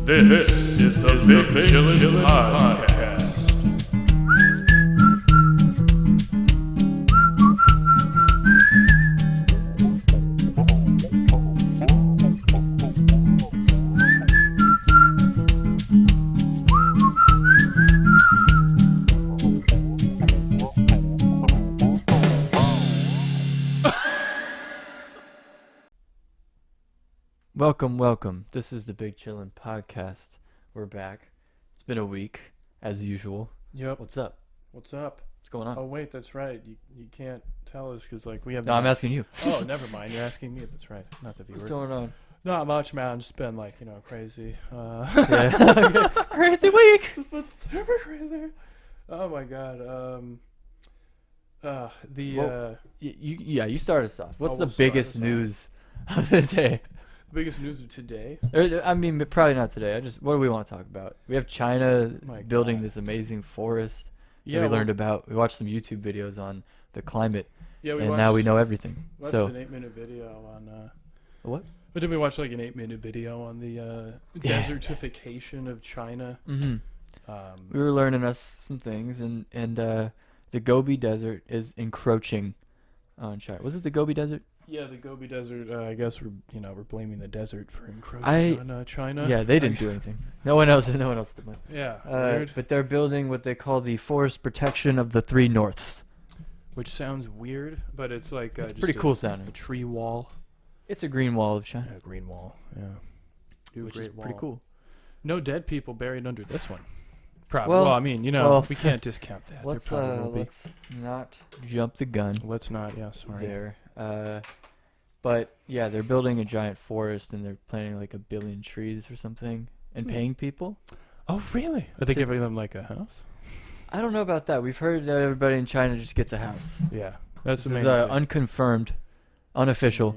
This is the Big Chillin Podcast. Welcome. This is the Big Chillin Podcast. We're back. It's been a week, as usual. Yep. What's up? What's up? What's going on? Oh wait, that's right. You can't tell us because we have. No, I'm asking you. Oh, never mind. You're asking me. That's right. Not the viewer. What's going on? Not much, man. Just been crazy. Yeah. Crazy week. It's been super crazy. Oh my god. You start us off. What's the we'll start biggest us off. news of the day? The biggest news of today. I mean, probably not today. What do we want to talk about? We have China My building God. this amazing forest. Yeah, We learned about. We watched some YouTube videos on the climate, Yeah, and now we know everything. Watched So an 8-minute video on. what? But did we watch like an 8-minute video on the desertification of China? Mm-hmm. We were learning us some things, and the Gobi Desert is encroaching on China. Was it the Gobi Desert? Yeah, the Gobi Desert. I guess we're blaming the desert for encroaching on China. Yeah, they didn't do anything. No one else did. Yeah, weird. But they're building what they call the Forest Protection of the Three Norths. Which sounds weird, but it's like It's just pretty cool sounding. a tree wall. It's a green wall of China, Yeah, green wall. Yeah, which is pretty cool. No dead people buried under this one. Probably. Well- Well, I mean, well, we can't discount that. There Let's probably will be. let's not jump the gun Let's not. Yeah, sorry. there. But yeah, they're building a giant forest, and they're planting like 1 billion trees or something, and paying people. Oh, really? Are they To- giving them like a house? I don't know about that. We've heard that everybody in China just gets a house. Yeah, that's the This main is thing. unconfirmed, unofficial.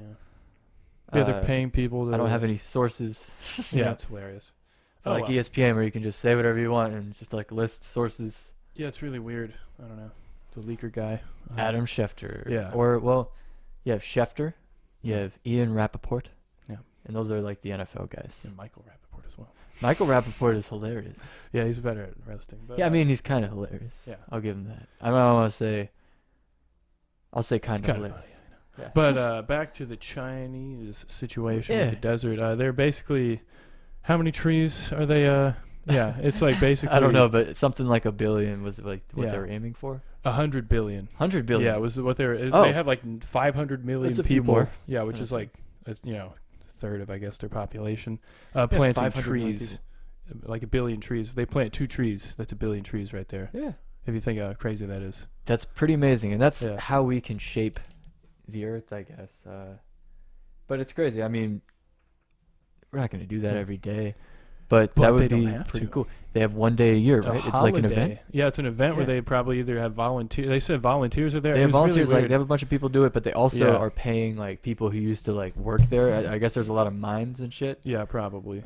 Yeah, they're paying people. To, I don't have any sources. Yeah, it's hilarious. It's not like ESPN where you can just say whatever you want and just like list sources. Yeah, it's really weird. I don't know. The leaker guy. Adam Schefter. Yeah. You have Schefter. You have Ian Rappaport. Yeah. And those are like the NFL guys. And Michael Rappaport as well. Michael Rappaport is hilarious. Yeah, he's better at roasting. But, Yeah, I mean, he's kind of hilarious. yeah. I'll give him that. I don't want to say. I'll say kind of Kinda hilarious. funny, Yeah. But back to the Chinese situation Yeah. with the desert. They're basically, how many trees are they? Yeah, it's like basically. I don't know, but something like 1 billion was like what Yeah. they were aiming for. 100 billion. 100 billion. Yeah, it was what they were. Oh. They have like 500 million That's a few people. more. Yeah, which is Okay. like a third of I guess their population. Planting 500 million trees, like 1 billion trees. If they plant 2 trees, that's 1 billion trees right there. Yeah. If you think how crazy that is. That's pretty amazing, and that's Yeah. how we can shape the earth, I guess. But it's crazy. I mean, we're not going to do that Yeah. every day, but Well, that they would don't be have pretty to. cool. They have 1 day a year, A right? It's like an holiday. event. Yeah, it's an event where Yeah. they probably either have volunteers. They said volunteers are there. They It have was really volunteers, like weird. they have a bunch of people do it, but they also Yeah. are paying like people who used to like work there. I guess there's a lot of mines and shit. Yeah, probably.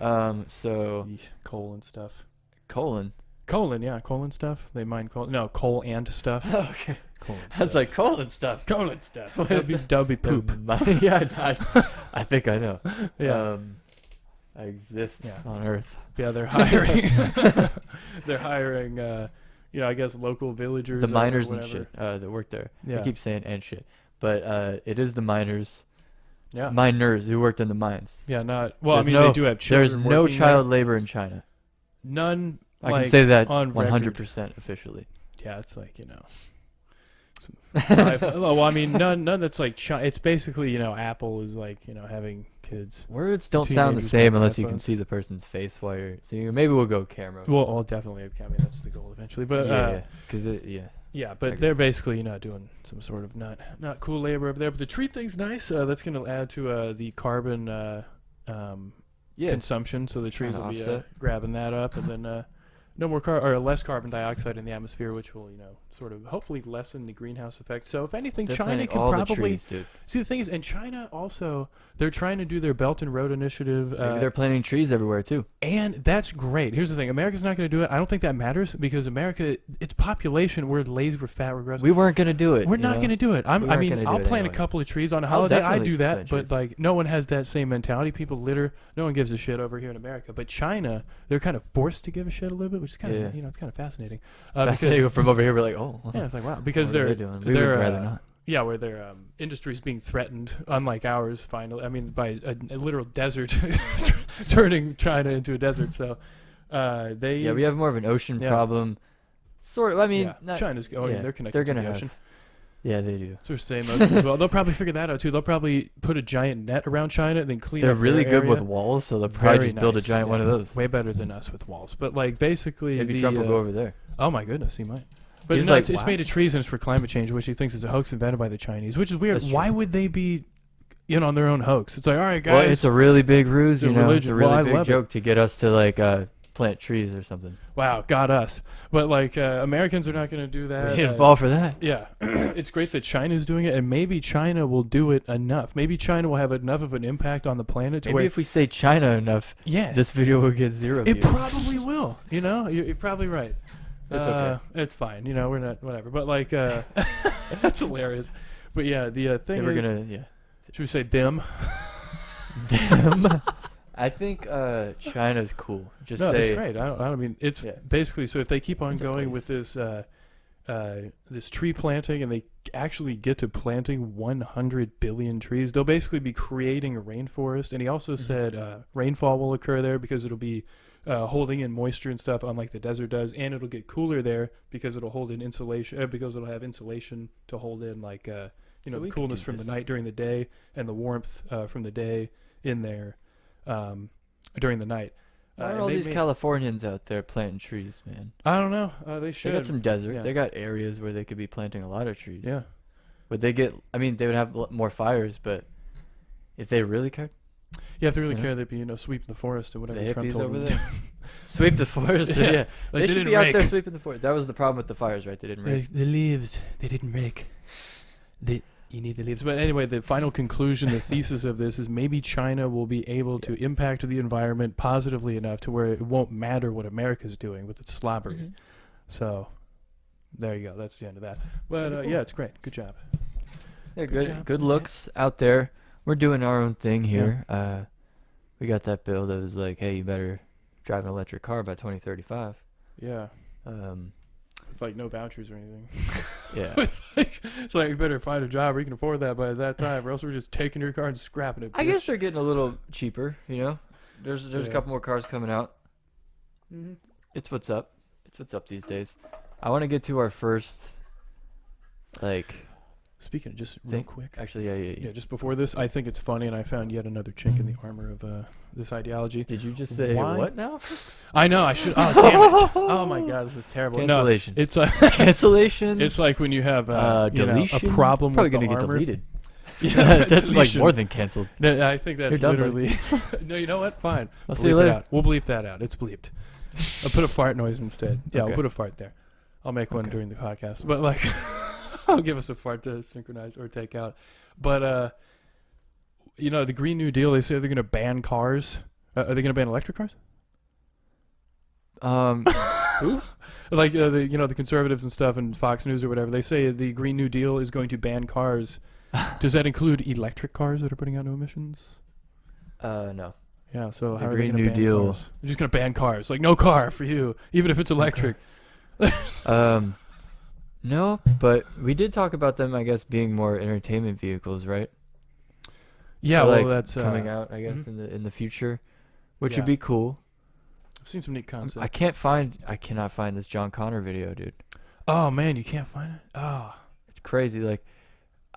So Yeesh, coal and stuff. colon. Coal and stuff. They mine coal. No, coal and stuff. Okay. Coal and I was stuff. like colon stuff. coal and stuff. What That'd is be poop. Yeah, I think I know. Yeah. I exist Yeah. on Earth. Yeah, they're hiring. They're hiring. I guess local villagers. The or miners and whatever. shit that work there. Yeah. I keep saying and shit, but it is the miners, Yeah. miners who worked in the mines. Yeah. Not. Well, There's I mean, no- they do have children. There's no working child labor in China. there. None. I like, can say that on 100% officially. Yeah, it's like well, I mean, none that's like it's basically Apple is like having kids. Words don't sound the Teenagers same with unless you can iPhones. see the person's face while you're seeing. Maybe we'll go camera. Well, I'll definitely. I mean, that's the goal eventually. But yeah. but agree. they're basically doing some sort of not cool labor over there. But the tree thing's nice. That's going to add to the carbon Yeah. consumption. So the trees Kinda will be offset. grabbing that up, and then no more or less carbon dioxide in the atmosphere, which will, sort of hopefully lessen the greenhouse effect. So if anything, They're China planting can all the probably trees, dude. see. The thing is, and China also, they're trying to do their Belt and Road Initiative. Maybe they're planting trees everywhere too. And that's great. Here's the thing: America's not going to do it. I don't think that matters because America, its population, we're lazy, we're fat, we're gross. We weren't gonna do it. We're not going to do it. I'll plant anyway. a couple of trees on a holiday. I definitely do that, plant but trees. like no one has that same mentality. People litter. No one gives a shit over here in America. But China, they're kind of forced to give a shit a little bit, which is kind of it's kind of fascinating. Because from over here, we're like, oh, Yeah, it's like wow, because what are they're they doing? We they're would rather not. yeah, where their industry's being threatened, unlike ours. Finally, I mean, by a literal desert turning China into a desert. So we have more of an ocean Yeah. problem. Sort of. I mean, not, China's yeah, they're connected they're to gonna the have. ocean. Yeah, they do. So same as well. They'll probably figure that out too. They'll probably put a giant net around China and then clean They're up really their good with area. walls, so they'll probably Very just build a nice, giant one of those. Way better than us with walls. But like basically, Maybe the, Trump will go over there. Oh my goodness, he might. But He's no, like, it's wow. made of trees and it's for climate change, which he thinks is a hoax invented by the Chinese, which is weird. That's Why true. would they be in on their own hoax? It's like, all right, guys. Well, it's a really big ruse, It's a you know. It's religion. a Well, really I big love it. joke to get us to like plant trees or something. wow, got us. But like Americans are not going to do that. We didn't fall for that. Yeah, it's great that China's doing it, and maybe China will do it enough. Maybe China will have enough of an impact on the planet to Maybe where, if we say China enough, yeah, this video will get 0 views. it probably will. You're probably right. It's okay. It's fine. We're not whatever. But like, that's hilarious. But yeah, the thing They were is, gonna, should we say them? them. I think China's cool. Just No, say that's great. I don't mean it's Yeah. basically so if they keep on It's a going with place. this tree planting and they actually get to planting 100 billion trees, they'll basically be creating a rainforest. And he also Mhm. said rainfall will occur there because it'll be holding in moisture and stuff, unlike the desert does, and it'll get cooler there because it'll hold in insulation because it'll have insulation to hold in like So the we could coolness do from the this. night during the day and the warmth from the day in there during the night. Why are and all they these made- Californians out there planting trees, man? I don't know. They They should. got some desert. yeah. They got areas where they could be planting a lot of trees. Yeah. Would they get? I mean, they would have more fires, but if they really cared, Yeah, if they really You know? care, they'd be sweeping the forest or whatever the Trump hippies told over them. there, sweep the forest. Yeah. Yeah, Like, they should didn't be out there rake. sweeping the forest. That was the problem with the fires, right? They didn't rake. The leaves, they didn't rake. You need the leaves. But anyway, the final conclusion, the thesis of this is maybe China will be able to impact the environment positively enough to where it won't matter what America's doing with its slobbery. Mhm. So there you go. That's the end of that. But Pretty cool. yeah, it's great. Good job. Yeah, Good good. job. Good looks out there. We're doing our own thing here. We got that bill that was like, hey, you better drive an electric car by 2035. Yeah. Um, It's like no vouchers or anything. yeah. It's like you better find a job where you can afford that by that time, or else we're just taking your car and scrapping it. I bitch. guess they're getting a little cheaper. You know, there's a Yeah. couple more cars coming out. Mhm. It's what's up. It's what's up these days. I want to get to our first, like, Speaking of just real Think- quick. actually, Yeah, just before this, I think it's funny, and I found yet another chink in the armor of this ideology. Did you just say Why? what now? I know I should. Oh damn it! Oh my god, this is terrible. Cancellation. No, it's Cancellation. it's like when you have deletion. a problem Probably with the gonna get armor. deleted. Yeah, That's like deletion. more than canceled. No, I think that's You're done, buddy. literally. No, you know what? Fine. I'll see you Bleep it later. out. We'll bleep that out. It's bleeped. I'll put a fart noise instead. Yeah, Okay. we'll put a fart there. I'll make one Okay. during the podcast. But like, I'll give us a fart to synchronize or take out. But the Green New Deal. They say they're going to ban cars. Are they going to ban electric cars? Like the conservatives and stuff and Fox News or whatever. They say the Green New Deal is going to ban cars. Does that include electric cars that are putting out no emissions? No. Yeah, so The how are Green they going New to ban Deal- cars? They're just going to ban cars. Like, no car for you, even if it's electric. No, but we did talk about them, I guess, being more entertainment vehicles, right? Yeah, Or, well, like, that's coming out, I guess, mhm. in the future, which Yeah. would be cool. I've seen some neat concepts. I cannot find this John Connor video, dude. Oh, man, you can't find it? Oh. It's crazy. Like,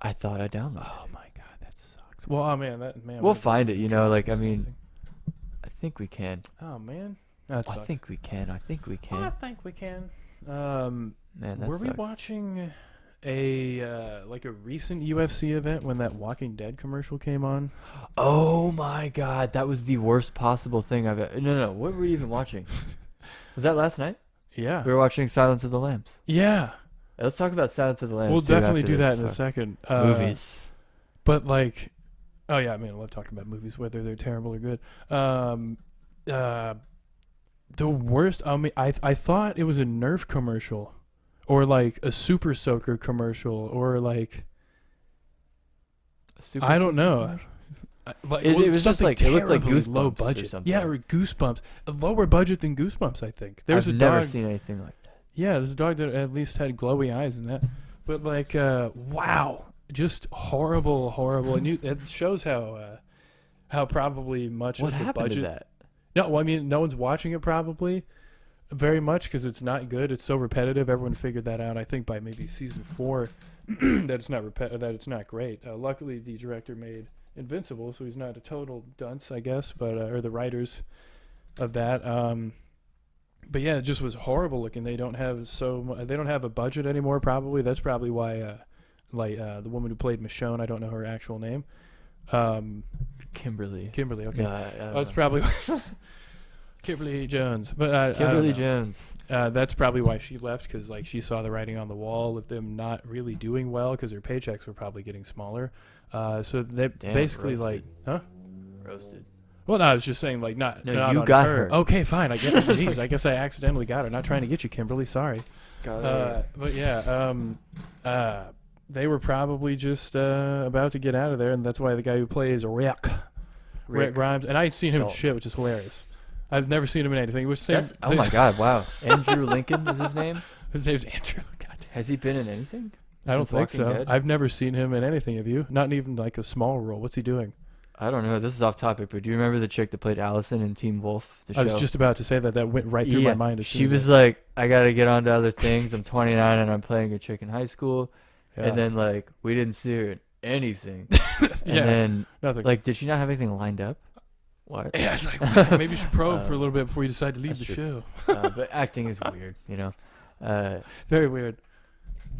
I thought I downloaded Oh, it. my God, that sucks. Well, oh, man, We'll find it, you know, like, I mean, I think we can. Oh, man. That sucks. I think we can. I think we Well, I can. think we can. Man, that Were we sucks. watching a recent UFC event when that Walking Dead commercial came on? Oh my god, that was the worst possible thing I've ever. No, what were we even watching? Was that last night? Yeah. We were watching Silence of the Lambs. Yeah. Let's talk about Silence of the Lambs. We'll too, definitely after do this. that in a Fuck. second. Movies. But like, oh yeah, I mean, I love talking about movies, whether they're terrible or good. The worst. I mean, I thought it was a Nerf commercial, or like a Super Soaker commercial, or like I don't know. It was just like it looked like terribly Goosebumps low or budget. something. Yeah, or Goosebumps. A lower budget than Goosebumps, I think. There's I've a never dog. seen anything like that. Yeah, there's a dog that at least had glowy eyes in that. But like, wow, just horrible, and it shows how probably much What of the happened budget. to that? No, well, I mean, no one's watching it probably very much because it's not good. It's so repetitive. Everyone figured that out. I think by maybe season 4 that it's not that it's not great. Luckily, the director made Invincible, so he's not a total dunce, I guess. But or the writers of that. But yeah, it just was horrible looking. They don't have they don't have a budget anymore. Probably that's probably why. The woman who played Michonne, I don't know her actual name. Kimberly. Okay. Yeah, That's probably Kimberly Jones. But Kimberly Jones. That's probably why she left, because like she saw the writing on the wall of them not really doing well because their paychecks were probably getting smaller. So they basically roasted. Roasted. Well, no, I was just saying like not. No, not you on got her. her. Okay, fine. I get it. Jeez, I guess I accidentally got her. Not trying to get you, Kimberly. Sorry. Got her. But yeah. They were probably just about to get out of there, and that's why the guy who plays Rick Grimes, and I had seen him in shit, which is hilarious. I've never seen him in anything. Which Oh my God! Wow, Andrew Lincoln is his name. His name's Andrew. God. Has he been in anything? I don't Since think Walking so. Dead? I've never seen him in anything. Have you? Not even like a small role. What's he doing? I don't know. This is off topic, but do you remember the chick that played Allison in Teen Wolf? The show? I was just about to say that. That went right through my mind. As soon She as was like, I gotta get on to other things. I'm 29 and I'm playing a chick in high school. Yeah. And then like we didn't see her in anything. And Yeah, then nothing. like, did she not have anything lined up? What? Yeah, it's like maybe you should probe for a little bit before you decide to leave the that's show. But acting is weird, you know. Very weird.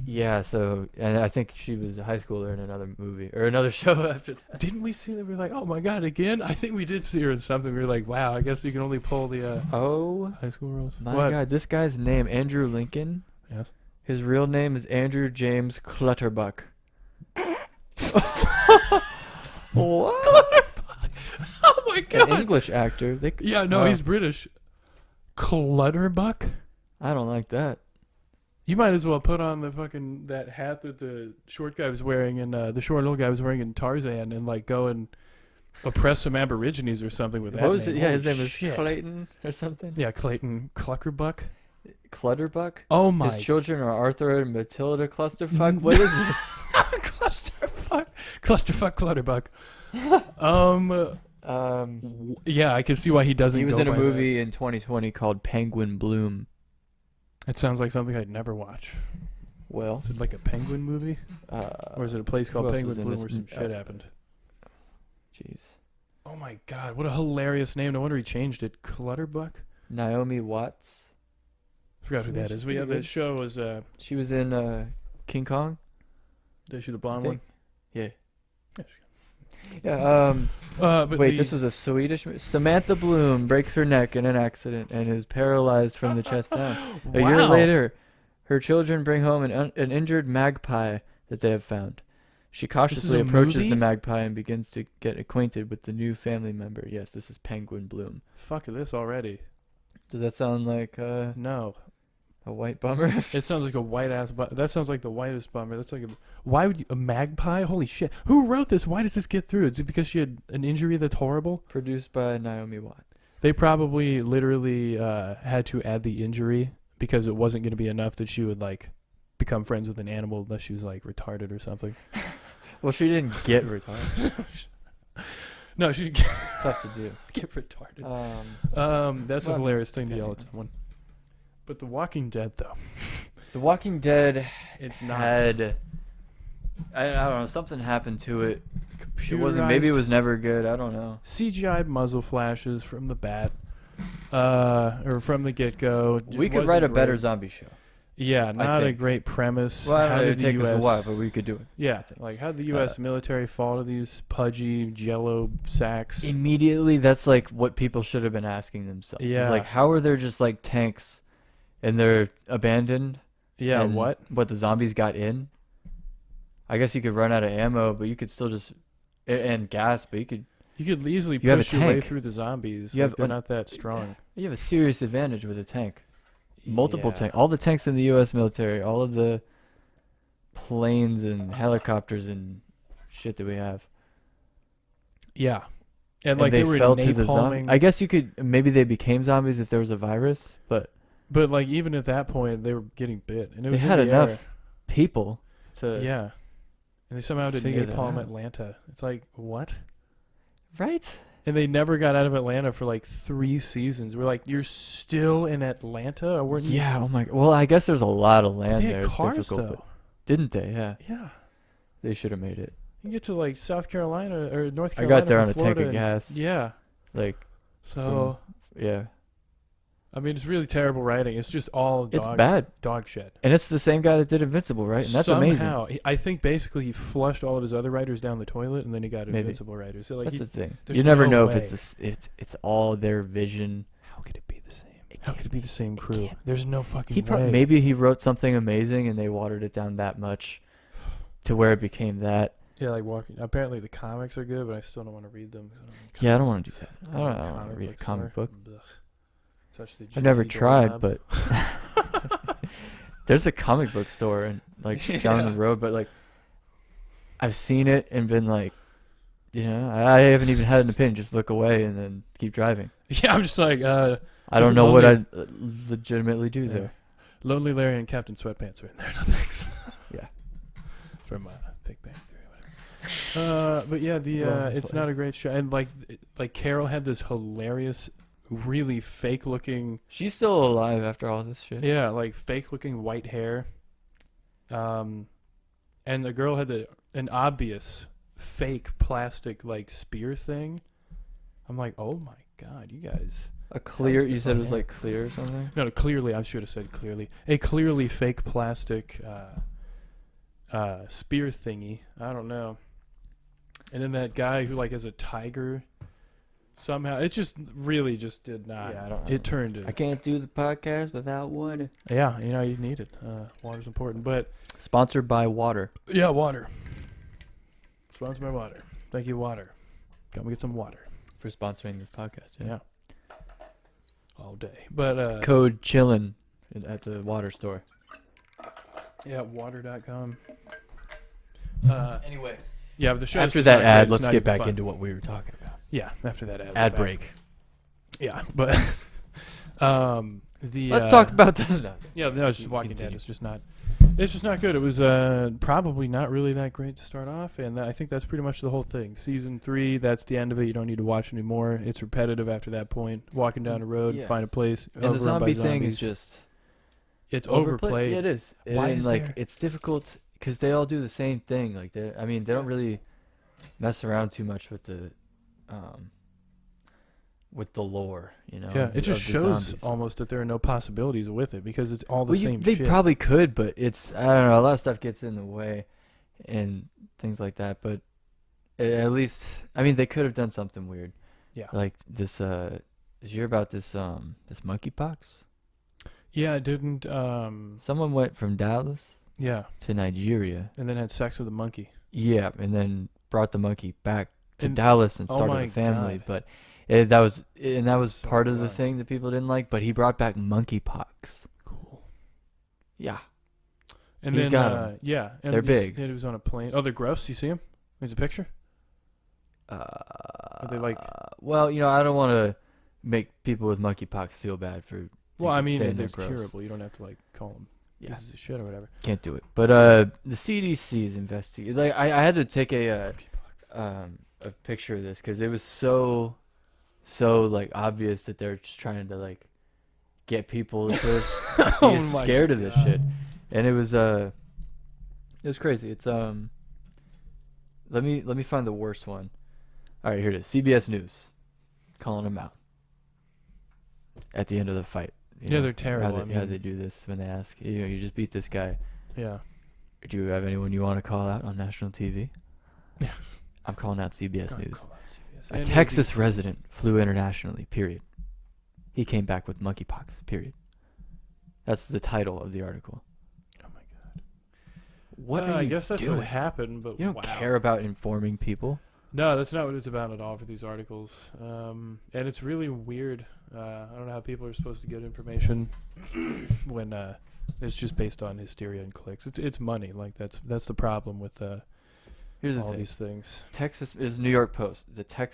Yeah. So, and I think she was a high schooler in another movie or another show after that. Didn't we see that? We were like, oh my god, again? I think we did see her in something. We were like, wow, I guess you can only pull the Oh high school roles. my What? God! This guy's name, Andrew Lincoln. Yes. His real name is Andrew James Clutterbuck. What? Oh my An god. English actor. Yeah, no, he's British. Clutterbuck? I don't like that. You might as well put on the fucking that hat that the short guy was wearing and the short little guy was wearing in Tarzan and like go and oppress some Aborigines or something with that. What was name. it? Yeah, his Holy name is shit. Clayton or something. Yeah, Clayton Cluckerbuck. Clutterbuck. Oh my. His children are Arthur and Matilda Clusterfuck. What is this? Clusterfuck Clutterbuck. Yeah, I can see why he doesn't. He was go in a by movie in 2020 called Penguin Bloom. That. It sounds like something I'd never watch. Well, Is it like a penguin movie, or is it a place called who else Penguin was in Bloom this where some m- shit happened? jeez. Oh my god, what a hilarious name! No wonder he changed it. Clutterbuck. Naomi Watts. Forgot who that She's is. pretty Yeah, the good. show was She was in King Kong. Is she the I blonde think. one? Yeah. Yeah, Yeah. but Wait, this was a Swedish. Samantha Bloom breaks her neck in an accident and is paralyzed from the chest down. A year Wow. later, her children bring home an injured magpie that they have found. She cautiously a approaches movie? the magpie and begins to get acquainted with the new family member. Yes, this is Penguin Bloom. Fuck this already. Does that sound like No, a white bummer? it sounds like a white ass. That sounds like the whitest bummer. That's like why would you a magpie? Holy shit! Who wrote this? Why does this get through? Is it because she had an injury that's horrible? Produced by Naomi Watts. They probably literally had to add the injury because it wasn't going to be enough that she would like become friends with an animal unless she was like retarded or something. Well, she didn't get retarded. No, she It's tough to do. get retarded. That's a well, hilarious thing to okay. yell at someone. But The Walking Dead, though, The Walking Dead it's not. had. I don't know. Something happened to it. It wasn't. Maybe it computerized. was never good. I don't know. CGI muzzle flashes from the bat, or from the get-go. We could write a better zombie show. Yeah, not a think. great premise. Well, I don't How know, did it'd the take us a US while, but we could do it. Yeah, like how did the U.S. military fall to these pudgy Jello sacks? Immediately, that's like what people should have been asking themselves. Yeah. It's like, how are there just like tanks and they're abandoned. Yeah, and what? the zombies got in. I guess you could run out of ammo, but you could still just and gas, but You could easily You have a push your way tank. through the zombies. You Like, have they're an- not that strong. you have a serious advantage with a tank. Multiple Yeah. tanks. All the tanks in the U.S. military, all of the planes and helicopters and shit that we have. Yeah. And And like they they were fell to the zombie. napalming. I guess you could. Maybe they became zombies if there was a virus, but But like even at that point, they were getting bit, and it they was in had the enough air. people to. Yeah. And they somehow did figure that napalm out. Atlanta. It's like what? Right. And they never got out of Atlanta for like 3 seasons. We're like, you're still in Atlanta? Or weren't you? Yeah. Oh my. Well, I guess there's a lot of land They there. had It's cars difficult, though. but didn't they? Yeah. Yeah. They should have made it. You get to like South Carolina or North I Carolina. got there from on a Florida tank of and- gas. Yeah. Like. So Yeah. I mean, it's really terrible writing. It's just all It's bad. dog shit. And it's the same guy that did Invincible, right? And that's amazing. Somehow, I think basically he flushed all of his other writers down the toilet, and then he got Maybe. Invincible writers. So like, That's the thing. there's You never no know way. if it's all their vision. how could it be the same? How could it be the same crew? can't. There's no fucking He way. maybe he wrote something amazing and they watered it down that much to where it became that. Yeah, like walking. Apparently the comics are good, but I still don't want to read them. 'cause Yeah, I don't want to do that. I I'm don't want to read a comic store. book. Ugh. Such the I've never juicy tried, doorknob. but there's a comic book store and like down the Yeah. road, but like I've seen it and been like, I haven't even had an opinion. Just look away and then keep driving. Yeah, I'm just like, I Is don't it know what lonely? I'd legitimately do Yeah. there. Lonely Larry and Captain Sweatpants are in there. No thanks. Yeah. From Big Bang Theory, whatever. But yeah, Well, it's funny. not a great show. And like Carol had this hilarious, really fake looking, She's still alive after all this shit. yeah, like fake looking white hair. And the girl had an obvious fake plastic like spear thing. I'm like, oh my god, you guys. A clear. How's You this said it on was air? like clear or something. No, clearly, I should have said clearly. A clearly fake plastic spear thingy. I don't know. And then that guy who like has a tiger. Somehow, it just really just did not. Yeah, I don't know. It turned to. I can't do the podcast without water. Yeah, you need it. Water's important. But Sponsored by water. yeah, water. Sponsored by water. Thank you, water. Got me get some water. For sponsoring this podcast. Yeah. All day. But Code Chillin at the water store. yeah, water.com. Anyway, Yeah, but the show. after that ad, let's get back into what we were talking about. Yeah, after that ad. Ad we're back. break. Yeah, but the Let's talk about that. Yeah, no, it's You just Walking Dead. continue. It's just not good. It was probably not really that great to start off, and I think that's pretty much the whole thing. Season 3, that's the end of it. You don't need to watch anymore. It's repetitive after that point. Walking down the road, Yeah. find a place. And the overrun by zombie thing is zombies. just it's overplayed. overplayed. Yeah, it is. Why And is like there- it's difficult because they all do the same thing. Like they don't really mess around too much with the lore. Yeah, of it just of the shows zombies. almost that there are no possibilities with it because it's all the Well, same they shit. probably could, but it's I don't know. A lot of stuff gets in the way, and things like that. But at least they could have done something weird. Yeah. Like this. Did you hear about this monkeypox? Yeah, it didn't. Someone went from Dallas Yeah, to Nigeria. and then had sex with a monkey. Yeah, and then brought the monkey back to And- Dallas and oh started my a family. God. But that was So part of the bizarre. thing that people didn't like. But he brought back monkeypox. Cool. Yeah. And He's then got 'em. yeah, and They're he's- big. and he was on a plane. Oh, they're gross. You see him? There's a picture. They like- Well, I don't want to make people with monkeypox feel bad for. Well, I saying mean, they're it's gross. curable. You don't have to like call them Yeah, pieces of shit or whatever. can't do it. But the CDC is investigating. Like I had to take a picture of this because it was so like obvious that they're just trying to like get people to Oh get my scared of this God. shit, and it was crazy. It's let me find the worst one. All right, here it is. CBS News calling them out at the end of the fight. Yeah, they're terrible. How I they mean- do this when they ask you just beat this guy. Yeah. Do you have anyone you want to call out on national TV? Yeah. I'm calling out CBS God, News. call out CBS. A And Texas resident flew internationally, period. He came back with monkeypox, period. That's the title of the article. Oh my god. What are I you guess that's doing? what happened, but You don't wow. care about informing people. No, that's not what it's about at all for these articles. And it's really weird. I don't know how people are supposed to get information when it's just based on hysteria and clicks. It's money. Like that's the problem with Here's the all thing. these things. Texas is New York Post.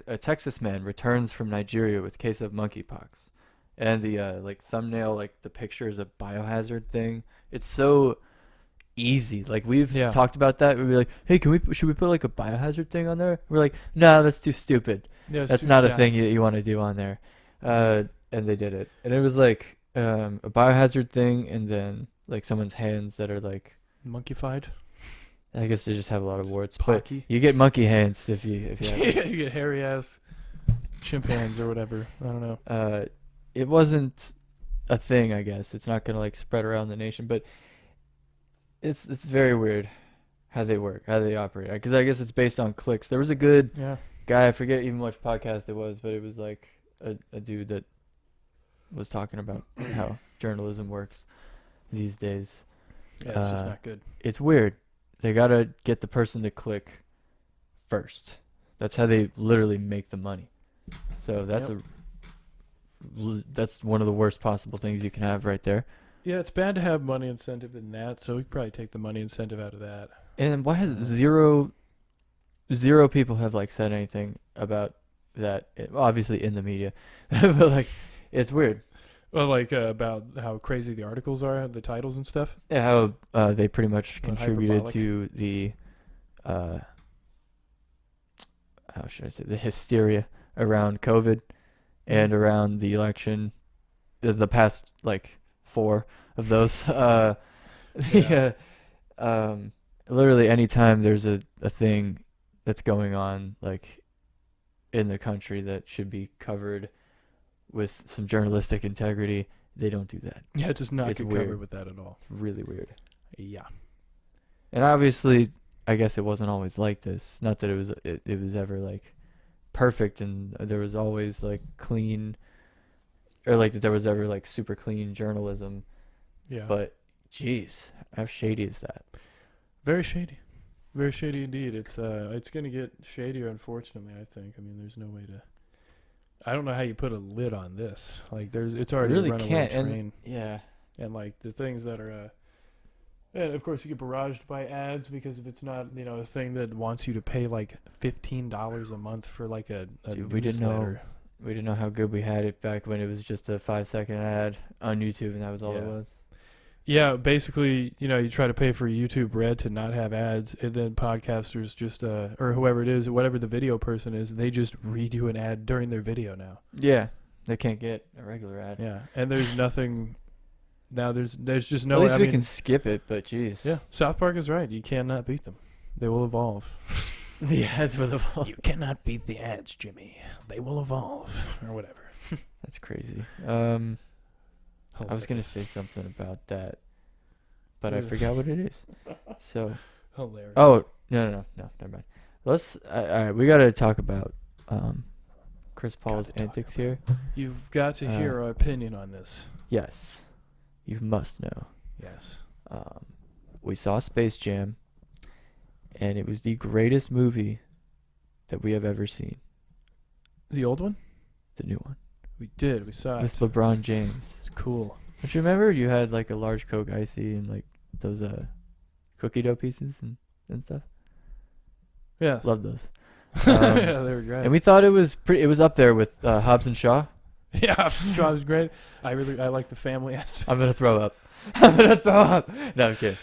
A Texas man returns from Nigeria with case of monkeypox, and the like thumbnail, like the picture is a biohazard thing. It's so easy. Like we've Yeah. talked about that. We'd be like, hey, should we put like a biohazard thing on there? We're like, no, that's too stupid. Yeah, it's That's too not a down. thing you want to do on there. And they did it, and it was like a biohazard thing, and then like someone's hands that are like, Monkeyfied. I guess they just have a lot of warts, but Pocky. you get monkey hands if you have it. You get hairy ass chimpanzees or whatever. I don't know. It wasn't a thing, I guess. It's not gonna like spread around the nation, but it's very weird how they work, how they operate. Because I guess it's based on clicks. There was a good Yeah. guy, I forget even which podcast it was, but it was like a dude that was talking about how journalism works these days. Yeah, it's just not good. It's weird. They gotta get the person to click first. That's how they literally make the money. So that's that's one of the worst possible things you can have right there. Yeah, it's bad to have money incentive in that, so we could probably take the money incentive out of that. And why has zero people have like said anything about that? Obviously in the media, but like it's weird. Well, like about how crazy the articles are, the titles and stuff. Yeah, how they pretty much Well, contributed hyperbolic. to the how should I say, the hysteria around COVID and around the election, the past like 4 of those. Yeah. Literally anytime there's a thing that's going on like in the country that should be covered with some journalistic integrity, they don't do that. Yeah, it does not It's get weird. covered with that at all. It's really weird. Yeah. And obviously, I guess it wasn't always like this. Not that it was ever like perfect, and there was always like clean, or like that there was ever like super clean journalism. Yeah. But geez, how shady is that? Very shady. Very shady indeed. It's gonna get shadier, unfortunately, I think. I mean, there's no way to. I don't know how you put a lid on this. Like, it's You already really a runaway can't. train. Yeah. And like the things that are and of course you get barraged by ads because if it's not, a thing that wants you to pay like $15 a month for like a Dude, we didn't know. newsletter. We didn't know how good we had it back when it was just a 5-second ad on YouTube, and that was all it Yeah. was. Yeah, basically, you try to pay for YouTube Red to not have ads, and then podcasters just or whoever it is, whatever the video person is, they just redo an ad during their video now. Yeah, they can't get a regular ad. Yeah, and there's nothing. Now there's just no. At least I we mean, can skip it, but geez. Yeah, South Park is right. You cannot beat them. They will evolve. The ads with the ball. You cannot beat the ads, Jimmy. They will evolve, or whatever. That's crazy. I was gonna say something about that, but I forgot what it is. So, Hilarious. oh no, never mind. Let's. All right, we gotta talk about Chris Paul's Gotta talk antics about here. You've got to hear our opinion on this. Yes, you must know. Yes. We saw Space Jam, and it was the greatest movie that we have ever seen. The old one? The new one We did. We saw with it. LeBron James. It's cool. Don't you remember you had like a large Coke Icy and like those cookie dough pieces and stuff? Yeah. Love those. Yeah, they were great. And we thought it was up there with Hobbs and Shaw. Yeah, Shaw was great. I like the family aspect. I'm gonna throw up. I'm gonna throw up. No, I'm kidding.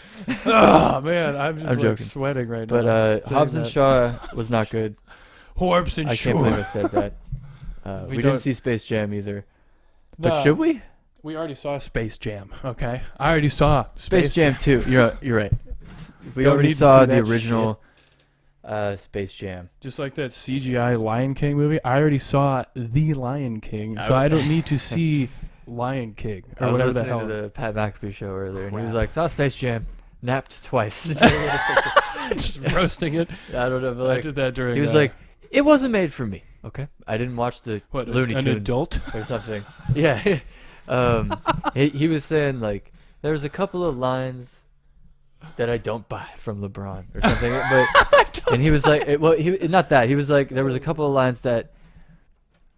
Oh man, I'm just I'm like joking. sweating right But now. saying Hobbs and that. Shaw was not good. Horbs and I Shaw. can't believe I said that. We We don't- didn't see Space Jam either. But No, should we? We already saw Space Jam. Okay, I already saw Space Jam 2. You're right. We Don't already need to saw see the that original Space Jam. Just like that CGI Lion King movie, I already saw The Lion King, so I- I don't need to see Lion King I or was whatever the listening hell. to the Pat McAfee show earlier, and he was Crap. like, "Saw Space Jam, napped twice." Just roasting it. I don't know, but I like, did that during. he was like, "It wasn't made for me." Okay, I didn't watch the "What? Looney An Tunes adult?" or something. Yeah, he was saying like There's a couple of lines that I don't buy from LeBron or something, but and he was like, not that. He was like, there was a couple of lines that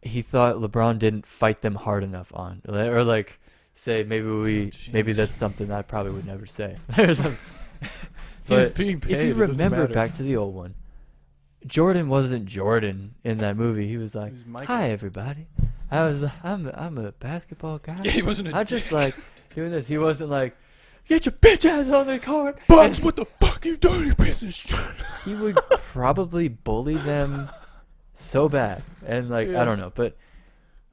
he thought LeBron didn't fight them hard enough on, or like say maybe that's something I probably would never say. He's But being paid. if you it doesn't remember matter. back to the old one, Jordan wasn't Jordan in that movie. He was like, He was Michael. "Hi everybody, I'm a basketball guy. Yeah, he wasn't. I just like doing this." He wasn't like, "Get your bitch ass on the court." Bugs, what the fuck you doing, you piece of shit? He would probably bully them so bad, and like Yeah. I don't know, but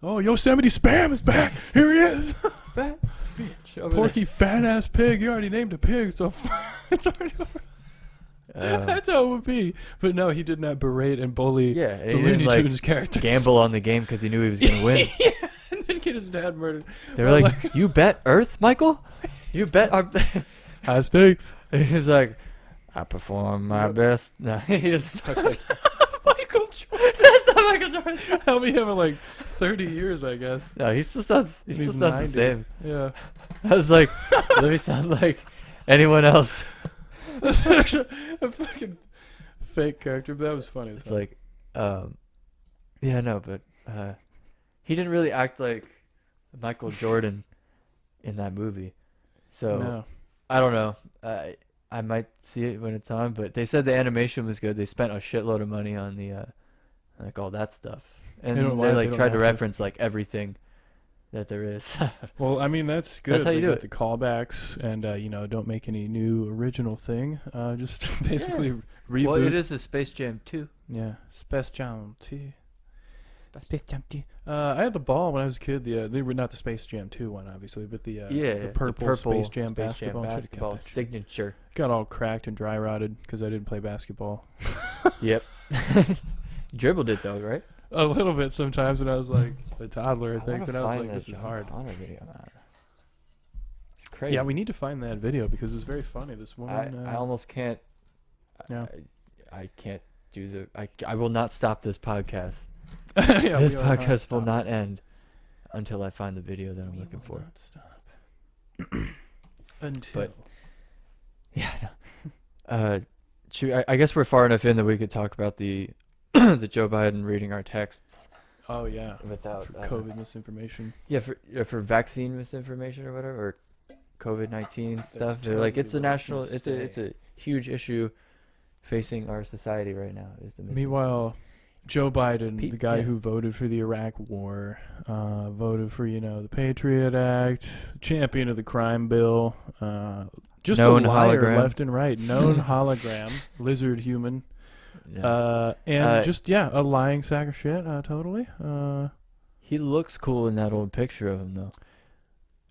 Oh, Yosemite Spam is back. Here he is. fat bitch over Porky fat ass pig. You already named a pig, so it's already over. there. That's how it would be. But no, he did not berate and bully Yeah, the he Looney didn't like Tunes characters. gamble on the game because he knew he was gonna win. Yeah, and then get his dad murdered. They were like, "You bet Earth, Michael? You bet our." High stakes. He's like, "I perform my best." No, he doesn't talk like Michael Jordan. that's not Michael Jordan. I'll be him in like 30 years, I guess. No, he still sounds. He And still he's sounds the 90. same. Yeah. I was like, let me sound like anyone else. A fucking fake character, but that was funny. It's like, yeah, no, but he didn't really act like Michael Jordan in that movie. So no. I don't know. I might see it when it's on, but they said the animation was good. They spent a shitload of money on the like all that stuff, and They don't they like- like they don't tried to have to. reference like everything that there is. Well, I mean, that's good. That's how you They do got it. the callbacks, and don't make any new original thing. Just basically reboot. Well, it is a Space Jam 2. Yeah, Space Jam 2. Space Jam 2. I had the ball when I was a kid. They were not the Space Jam 2 one, obviously, but the the purple Space Jam basketball. Should've kept basketball that shit. signature. Got all cracked and dry rotted because I didn't play basketball. Yep. Dribbled it though, right? A little bit sometimes when I was like a toddler, I think, wanna but I was find like, this that is John hard. Connor video, man. It's crazy. Yeah, we need to find that video because it was very funny. This woman. I almost can't. Yeah. I can't do the. I will not stop this podcast. Yeah, This we are podcast will stop. not end until I find the video that I'm We looking will for. not stop. Until. But- Yeah. No. I guess we're far enough in that we could talk about the the Joe Biden reading our texts Oh yeah. without For COVID misinformation. Yeah, for vaccine misinformation or whatever, or COVID-19 stuff. They're like, totally it's a where national, it should it's a huge issue facing our society right now. Is the Meanwhile, Joe Biden, the guy yeah. who voted for the Iraq War, voted for the Patriot Act, champion of the crime bill, just Known a liar hologram. left and right, known hologram, lizard human, No. and just a lying sack of shit. Totally. He looks cool in that old picture of him though.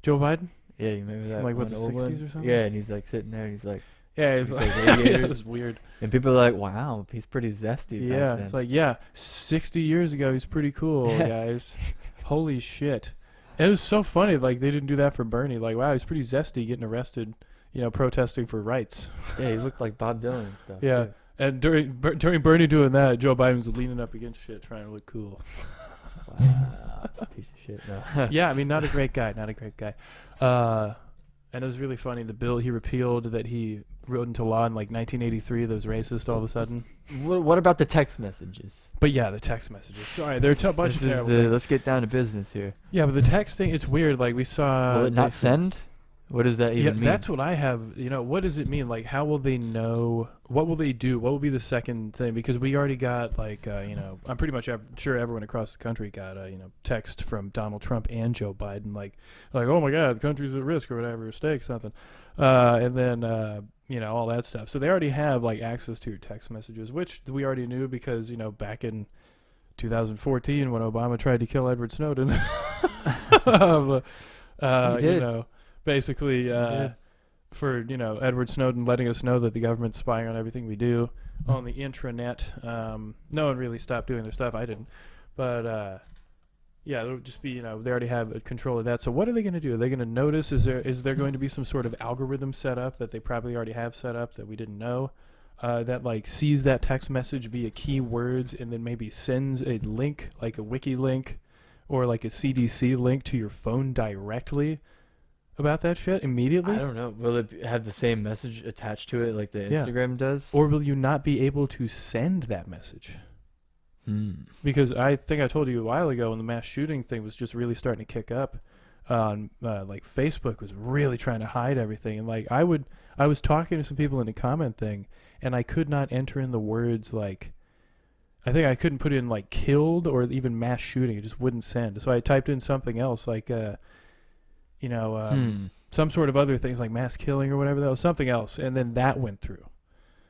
Joe Biden. Yeah, you remember that? Like, what, one the old 60s one? or something? Yeah, and he's like sitting there, and he's like, Yeah, it's Like like those yeah, aviators. that's weird. and people are like, wow, he's pretty zesty. Yeah, back then. it's like 60 years ago, he's pretty cool, guys. Holy shit! It was so funny. Like they didn't do that for Bernie. Like wow, he's pretty zesty getting arrested. Protesting for rights. yeah, he looked like Bob Dylan and stuff. Yeah. too. And during Bernie doing that, Joe Biden was leaning up against shit, trying to look cool. Wow, piece of shit. No. Yeah, I mean, not a great guy. Not a great guy. And it was really funny. The bill he repealed that he wrote into law in like 1983 that was racist all of a sudden. What about the text messages? But yeah, the text messages. Sorry, there are a bunch This of is terrible the. things. Let's get down to business here. Yeah, but the texting, it's weird. Like we saw. Will it not they- send? What does that Yeah, even mean? that's what I have. What does it mean? Like, how will they know? What will they do? What will be the second thing? Because we already got I'm pretty much sure everyone across the country got text from Donald Trump and Joe Biden, like oh my God, the country's at risk or whatever, stake something, and then all that stuff. So they already have like access to your text messages, which we already knew because back in 2014 when Obama tried to kill Edward Snowden. He did. Basically, did. for Edward Snowden letting us know that the government's spying on everything we do on the intranet. No one really stopped doing their stuff. I didn't, but it'll just be they already have control of that. So what are they going to do? Are they going to notice? Is there going to be some sort of algorithm set up that they probably already have set up that we didn't know? That like sees that text message via keywords and then maybe sends a link, like a wiki link or like a CDC link to your phone directly about that shit immediately? I don't know. Will it have the same message attached to it like the Yeah. Instagram does? Or will you not be able to send that message? Hmm. Because I think I told you a while ago when the mass shooting thing was just really starting to kick up, like Facebook was really trying to hide everything, and like I was talking to some people in the comment thing, and I could not enter in the words like, I think I couldn't put in like killed or even mass shooting. It just wouldn't send. So I typed in something else like, some sort of other things like mass killing or whatever. That was something else, and then that went through.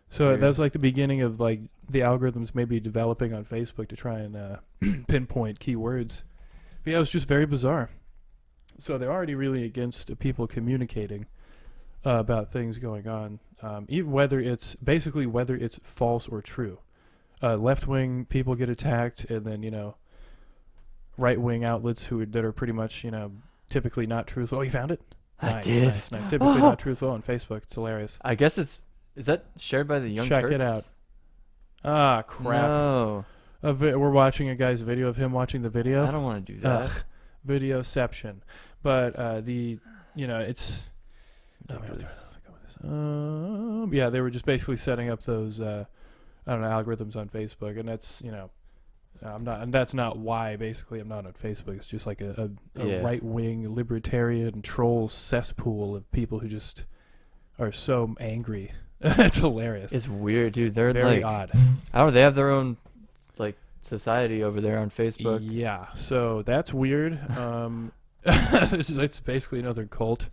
So Weird. that was like the beginning of like the algorithms maybe developing on Facebook to try and pinpoint keywords. But yeah, it was just very bizarre. So they're already really against people communicating about things going on, even whether it's false or true. Left-wing people get attacked, and then right-wing outlets that are pretty much typically not truthful. Oh, you found it? I did. Nice. Typically not truthful on Facebook. It's hilarious. I guess is that shared by the Young Check Turks? it out. Ah, crap. No. We're watching a guy's video of him watching the video. I don't want to do that. Ugh, videoception. But it's. No, please. Yeah, they were just basically setting up those algorithms on Facebook, and that's I'm not, and that's not why basically I'm not on Facebook. It's just like a Yeah. right wing libertarian troll cesspool of people who just are so angry. It's hilarious. It's weird, dude. They're very like, odd. I don't know. They have their own like society over there on Facebook. Yeah, so that's weird. It's basically another cult.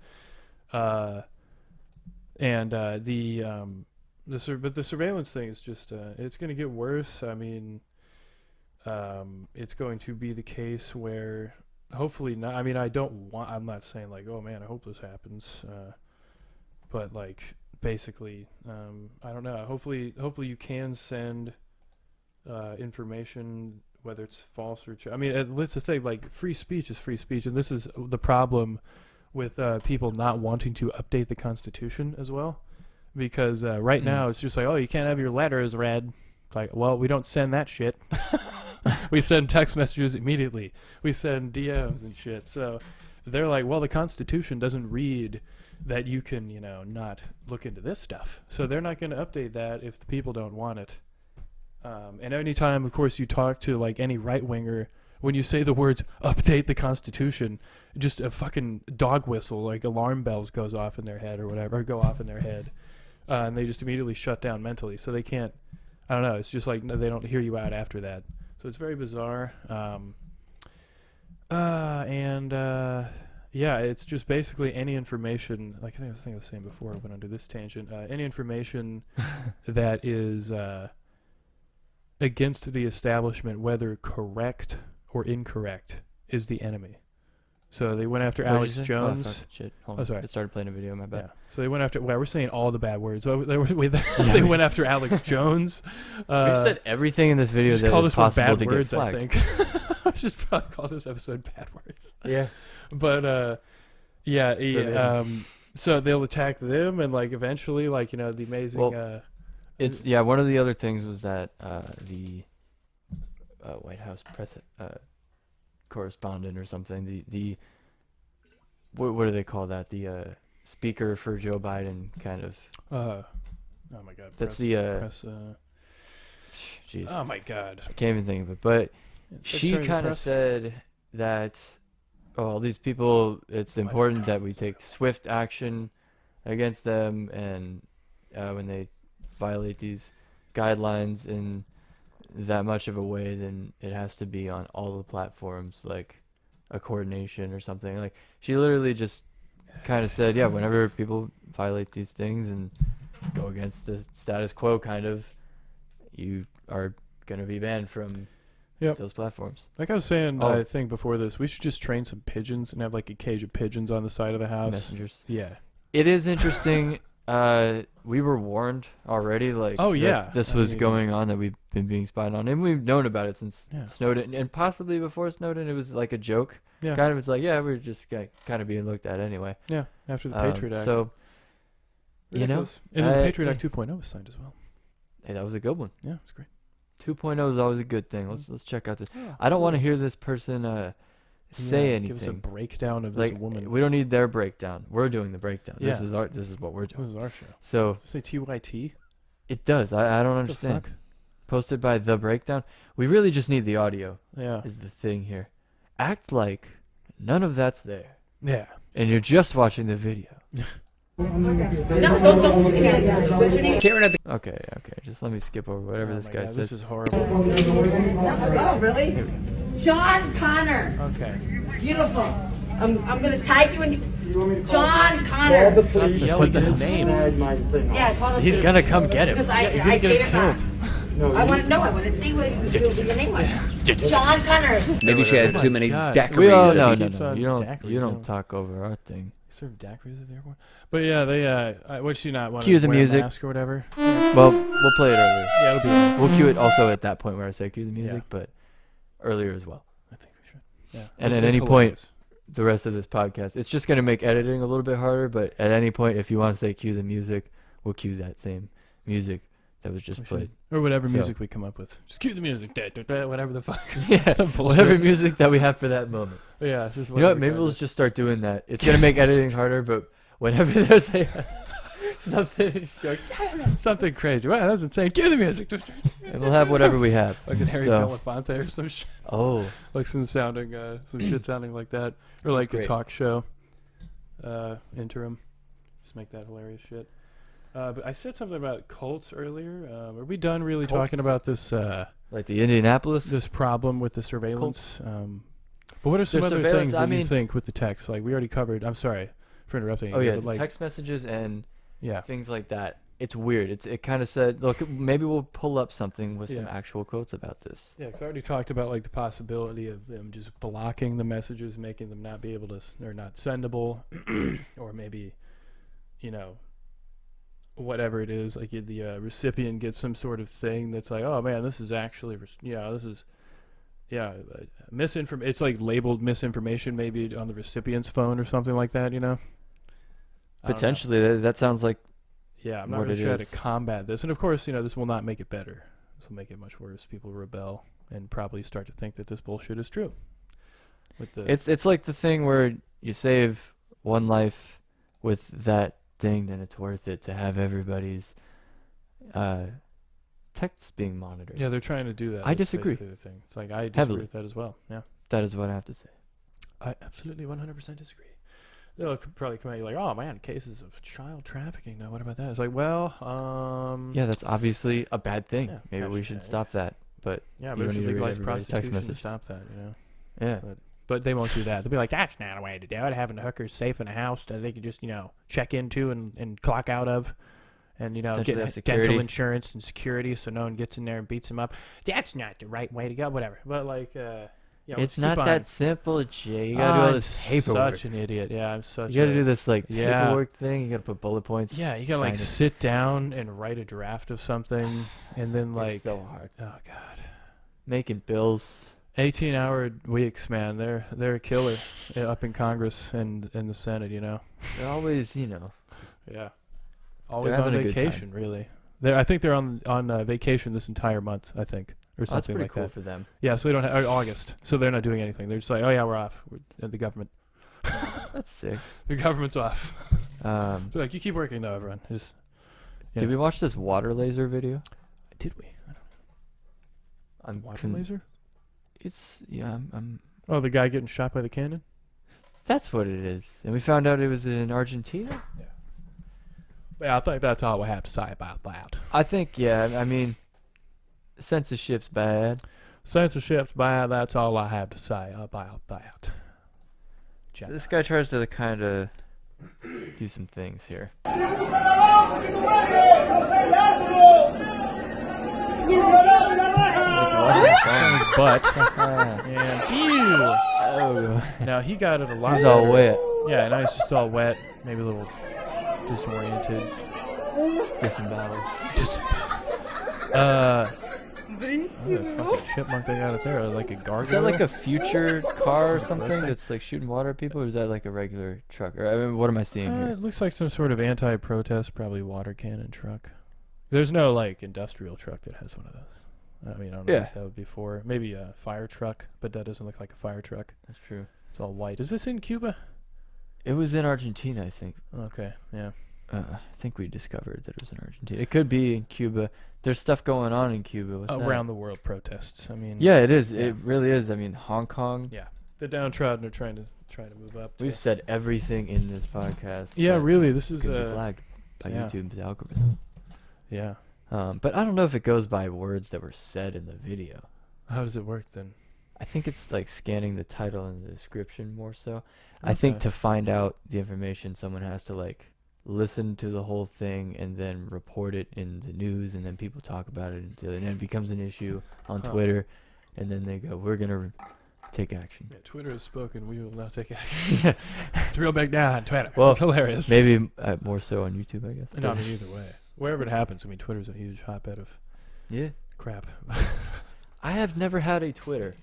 But the surveillance thing is just it's going to get worse. I mean, it's going to be the case where hopefully not. I mean, I'm not saying like, oh man, I hope this happens. But like basically, I don't know. Hopefully you can send information, whether it's false or true. I mean, that's the thing. Like, free speech is free speech, and this is the problem with people not wanting to update the Constitution as well, because right now it's just like, oh, you can't have your letters read. It's like, well, we don't send that shit. We send text messages immediately. We send DMs and shit. So they're like, well, the Constitution doesn't read that you can, not look into this stuff. So they're not going to update that if the people don't want it. And anytime, of course, you talk to like any right winger, when you say the words "update the Constitution," just a fucking dog whistle, like alarm bells, goes off in their head or whatever, go off in their head, and they just immediately shut down mentally. So they can't. I don't know. It's just like they don't hear you out after that. So it's very bizarre. Yeah, it's just basically any information. Like I was saying before, I went under this tangent. Any information that is against the establishment, whether correct or incorrect, is the enemy. So they went after What did you Alex say? Jones. Oh, fuck, shit. Hold Oh, on. sorry. It started playing a video. My Yeah. bad. So they went after. Well, we're saying all the bad words. So they went after Alex Jones. We've said everything in this video just that call is this one possible bad to words. get I flagged. think I should probably call this episode "Bad Words." Yeah. But so they'll attack them, and like eventually, like the amazing. Well, It's one of the other things was that the White House press correspondent or something. The what do they call that? The speaker for Joe Biden, kind of. oh my God. That's press, Jeez. oh my God. I can't even think of it. But she Secretary of the kind of Press. said that all these people, it's important that we take swift action against them, and when they violate these guidelines in that much of a way, then it has to be on all the platforms, like a coordination or something. Like, she literally just kind of said, yeah, whenever people violate these things and go against the status quo, kind of, you are going to be banned from those platforms. Like I was saying, Oh. I think before this, we should just train some pigeons and have like a cage of pigeons on the side of the house. Messengers. Yeah. It is interesting. We were warned already, like, Oh, that yeah. this I was mean- going on, that we've been being spied on, and we've known about it since Yeah. Snowden, and possibly before Snowden. It was like a joke. Yeah. Kind of, it's like, yeah, we're just kind of being looked at anyway. Yeah. After the Patriot Act. So, Ridiculous. And then the I- Patriot Act 2.0 was signed as well. hey, that was a good one. Yeah, it's great. 2.0 is always a good thing. Let's check out this. I don't want to hear this person say Give us a anything. breakdown of Like this woman. we don't need their breakdown. We're doing the breakdown. This Yeah. is what we're doing. This is our show. So Does it say TYT? it does. I don't What the understand. fuck? Posted by the breakdown. We really just need the audio. Yeah. Is the thing here. Act like none of that's there, Yeah. and you're just watching the video. No, don't look at it. What's your name? Okay. Just let me skip over whatever Oh this my guy God, says. This is horrible. Oh, really? John Connor. Okay. Beautiful. I'm gonna type you in. John Connor. Yelling his name. Yeah, call the He's police. gonna come get Because him. I You're gonna gave get it back. killed. I want to see what your name was. John Connor. Maybe she had too many God. daiquiris. We all and no, he no, keeps no. on You don't. daiquiris, You don't don't- talk over our thing. Serve daiquiris at the airport. But yeah, they what she not want Cue to the wear music. a mask or whatever. Well, we'll play it earlier. Yeah, it'll be there. We'll cue it also at that point where I say cue the music, Yeah. but earlier as well. I think we should. Yeah. And It's at any hilarious. The rest of this podcast, it's just gonna make editing a little bit harder. But at any point, if you want to say cue the music, we'll cue that same music that was just We played. should. Or whatever So- music we come up with. Just cue the music. Da, da, da, whatever the fuck. Yeah, Some bullshit. whatever music that we have for that moment. Yeah. Just You know what? whatever Maybe kind we'll of- just start doing that. It's gonna make editing harder, but whenever there's a something, just go, something crazy. Wow, that was insane. Cue the music. and we'll have whatever we have. Fucking Harry So- Belafonte or some shit. Oh, Like some shit sounding like that. Or like a great. talk show interim. Just make that hilarious shit. But I said something about cults earlier. Are we done really Cults? talking about this like the Indianapolis. this problem with the surveillance? But what are some The other surveillance, things that I you mean- think with the text? Like we already covered. I'm sorry for interrupting. Oh you, yeah, but the like, text messages and yeah. things like that. It's weird. It kind of said, look, maybe we'll pull up something with some Yeah. actual quotes about this. Yeah, because I already talked about like the possibility of them just blocking the messages, making them not be able to or not sendable, or maybe, whatever it is, like the recipient gets some sort of thing that's like, oh man, this is actually, misinformation. It's like labeled misinformation, maybe on the recipient's phone or something like that. I don't know. Potentially, that sounds like Yeah, I'm not what really it sure how to is. combat this. And of course, this will not make it better. This will make it much worse. People rebel and probably start to think that this bullshit is true. With the it's like the thing where you save one life with that thing, then it's worth it to have everybody's texts being monitored. yeah, they're trying to do that. I That's disagree. basically the thing. It's like I disagree Heavily. with that as well. Yeah, That is what I have to say. I absolutely 100% disagree. They'll probably come at you like, oh man, cases of child trafficking. Now what about that? It's like, well, Yeah, that's obviously a bad thing. Yeah, Maybe we should hashtag. stop that. But yeah, you but we don't should need to read legalize everybody's text prostitution to message. stop that. yeah, But they won't do that. They'll be like, that's not a way to do it. Having the hookers safe in a house that they could just, check into and clock out of. And, Essentially have get security. dental insurance and security so no one gets in there and beats them up. That's not the right way to go. Whatever. But, like, it's not that simple, Jay. You gotta do all this paperwork. Such an idiot. Yeah, I'm such You gotta a... do this like Yeah. paperwork thing. You gotta put bullet points. Yeah, you gotta, sign like, it. sit down and write a draft of something. And then, like... It's so hard. Oh, God. Making bills. 18-hour weeks, man. They're a killer up in Congress and in the Senate, They're always, Yeah. Always on having a good vacation, really. I think they're on vacation this entire month, I think, or that's something pretty like cool that. for them. Yeah, so they don't have August, so they're not doing anything. They're just like, oh yeah, we're off. The government, That's sick. the government's off. Um, They're like, you keep working though, everyone. Just, Did we watch this water laser video? Did we? I'm Water laser? It's I'm. Oh, the guy getting shot by the cannon? That's what it is. And we found out it was in Argentina. Yeah, I think that's all I have to say about that. I think I mean, censorship's bad. Censorship's bad. That's all I have to say about that. So this guy tries to kind of do some things here. But Oh, and ew. Now he got it a lot. he's all better. wet, Yeah, now he's just all wet, maybe a little disoriented. disemboweled. What a fucking chipmunk they got up there, like a gargoyle. Is that like a future car or Some something aggressive- that's like shooting water at people, or is that like a regular truck? Or I mean, what am I seeing here? It looks like some sort of anti-protest, probably water cannon truck. There's no like industrial truck that has one of those. I mean, I don't know Yeah. what that would be for. Maybe a fire truck, but that doesn't look like a fire truck. That's true. It's all white. Is this in Cuba? It was in Argentina, I think. Okay, yeah. I think we discovered that it was in Argentina. It could be in Cuba. There's stuff going on in Cuba. What's Around that? the world protests. I mean, Yeah, it is. Yeah. It really is. I mean, Hong Kong. yeah. The downtrodden are trying to move up. We've said everything in this podcast. Yeah, that really. This is could be flagged by yeah. YouTube's algorithm. Yeah. But I don't know if it goes by words that were said in the video. How does it work then? I think it's like scanning the title and the description more so. I think Okay. to find out the information, someone has to like listen to the whole thing and then report it in the news, and then people talk about it until and it becomes an issue on Huh. Twitter, and then they go, "We're gonna take action." Yeah, Twitter has spoken. We will now take action. Yeah, It's real big now on Twitter. Well, It's hilarious. maybe more so on YouTube, I guess. No, I mean, either way. Wherever it happens, I mean, Twitter's a huge hotbed of Yeah, crap. I have never had a Twitter.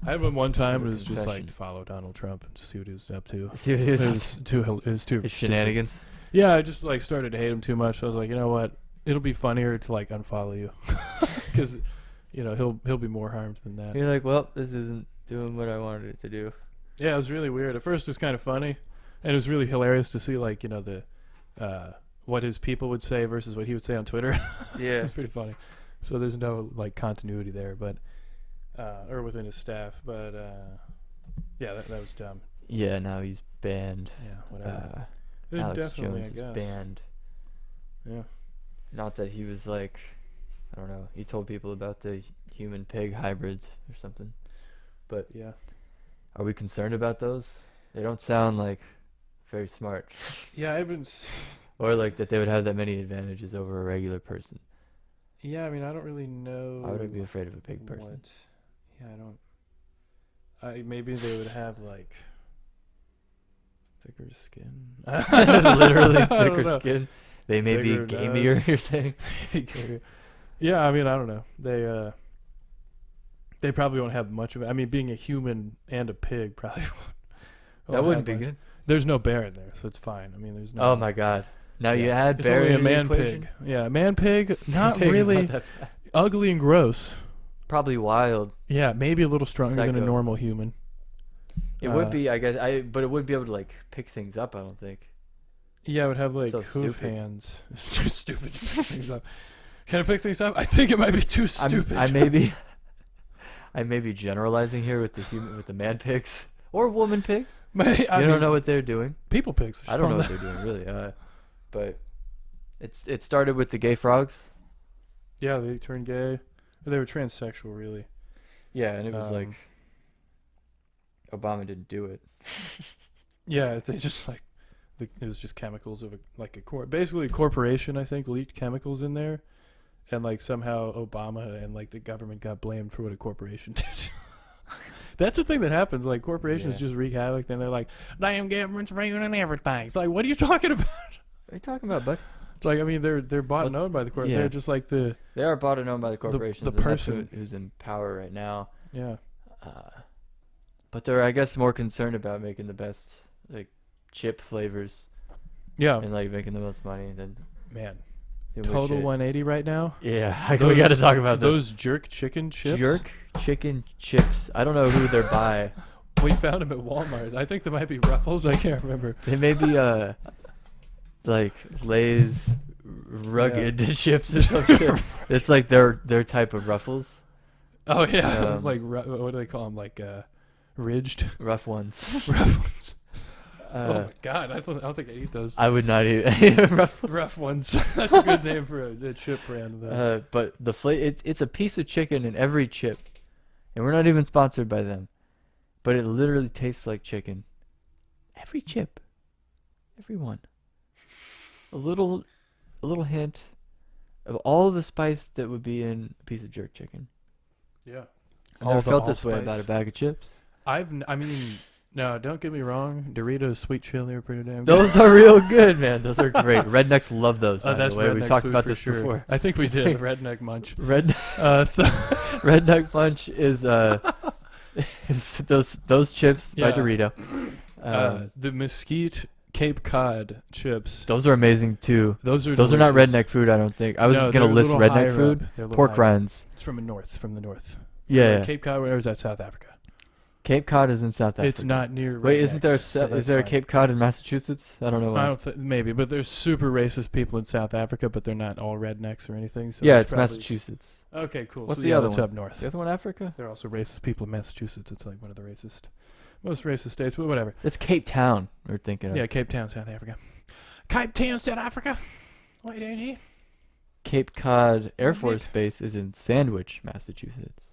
I had one time. It was just like Confession. to follow Donald Trump and to see what he was up to. See what it It is? was too. It was too It's stupid. shenanigans. Yeah, I just like started to hate him too much. I was like, you know what? It'll be funnier to like unfollow you, because you know he'll be more harmed than that. You're like, well, this isn't doing what I wanted it to do. Yeah, it was really weird. At first, it was kind of funny, and it was really hilarious to see like the what his people would say versus what he would say on Twitter. Yeah. It's pretty funny. So there's no like continuity there, but or within his staff. But yeah, that was dumb. Yeah, now he's banned. Yeah, whatever. Alex Definitely, Jones I is guess. banned. Yeah. Not that he was like, I don't know. He told people about the human pig hybrids or something. But Yeah. are we concerned about those? They don't sound like very smart, Yeah, I haven't. or like that they would have that many advantages over a regular person. Yeah, I mean, I don't really know. Why would I be afraid of a pig person? what- Yeah, I don't. Maybe they would have like thicker skin. Literally I don't thicker know. skin. They may be Bigger gamier. nose. You're saying? Yeah, I mean, I don't know. They probably won't have much of it. I mean, being a human and a pig probably won't That wouldn't have be much. good. There's no bear in there, so it's fine. I mean, there's no. Oh my God! Now you Yeah. add It's Barry only a into the man equation? pig. Yeah, man pig. Not Pig is really not that bad. ugly and gross. Probably wild. Yeah, maybe a little stronger than a Psycho. normal human. It would be, I guess. But it would be able to like pick things up. I don't think. Yeah, it would have like So hoof stupid. hands. It's too stupid to pick things up. Can I pick things up? I think it might be too stupid. I may be generalizing here with the man pigs or woman pigs. I You mean, don't know what they're doing. people pigs. I don't know what they're doing really. But it started with the gay frogs. Yeah, they turned gay. They were transsexual, really. Yeah, and it was like Um, Obama didn't do it. Yeah, they just like it was just chemicals of basically a corporation. I think leaked chemicals in there, and like somehow Obama and like the government got blamed for what a corporation did. That's the thing that happens. Like corporations Yeah. just wreak havoc. Then they're like, "Damn government's ruining everything." It's like, what are you talking about? What are you talking about, bud? It's like, I mean, they're bought and What's- owned by the corp. yeah. They're just like the They are bought and owned by the corporations. the and that's person- who's in power right now. yeah. But they're, I guess, more concerned about making the best like chip flavors Yeah, and like making the most money than man. doing weird Total shit. 180 right now. Yeah, we got to talk about those jerk chicken chips. Jerk chicken chips. I don't know who they're by. We found them at Walmart. I think they might be Ruffles. I can't remember. They may be like Lay's rugged chips or some shit. It's like their type of Ruffles, Oh yeah, Um, like what do they call them? Like ridged rough ones. Ruffles. Oh Uh, my god, I don't think I eat those. I would not eat rough. Rough ones. That's a good name for a chip brand. Though. But the it's a piece of chicken in every chip, and we're not even sponsored by them, but it literally tastes like chicken. Every chip, every one. A little hint of all the spice that would be in a piece of jerk chicken. Yeah. I never felt this way about a bag of chips. I mean, no, don't get me wrong. Doritos, sweet chili are pretty damn good. Those are real good, man. Those are great. Rednecks love those. By That's the way, we redneck talked food about for this sure. before. I think we did. Redneck munch. Red So Redneck Punch is is those chips by Yeah. Dorito. the mesquite Cape Cod chips. Those are amazing too. Those are Those are not delicious. redneck food, I don't think. I was No, just gonna they're a list little redneck higher food. up. They're a little Pork higher up. rinds. It's from the north. Yeah. Cape Cod, where is that? South Africa. Cape Cod is in South Africa. It's not near. Wait, isn't there? rednecks, so Is that's there a fine. Cape Cod in Massachusetts? I don't know. I Why. don't maybe, but there's super racist people in South Africa, but they're not all rednecks or anything. So Yeah, that's it's probably- Massachusetts. Okay, cool. What's so the yeah, other that's one? up north. The other one, Africa? There are also racist people in Massachusetts. It's like one of the most racist states, but whatever. It's Cape Town. We're thinking of. Yeah, Cape Town, South Africa. Cape Town, South Africa. What are you doing here? Cape Cod Air Nick. Force Base is in Sandwich, Massachusetts.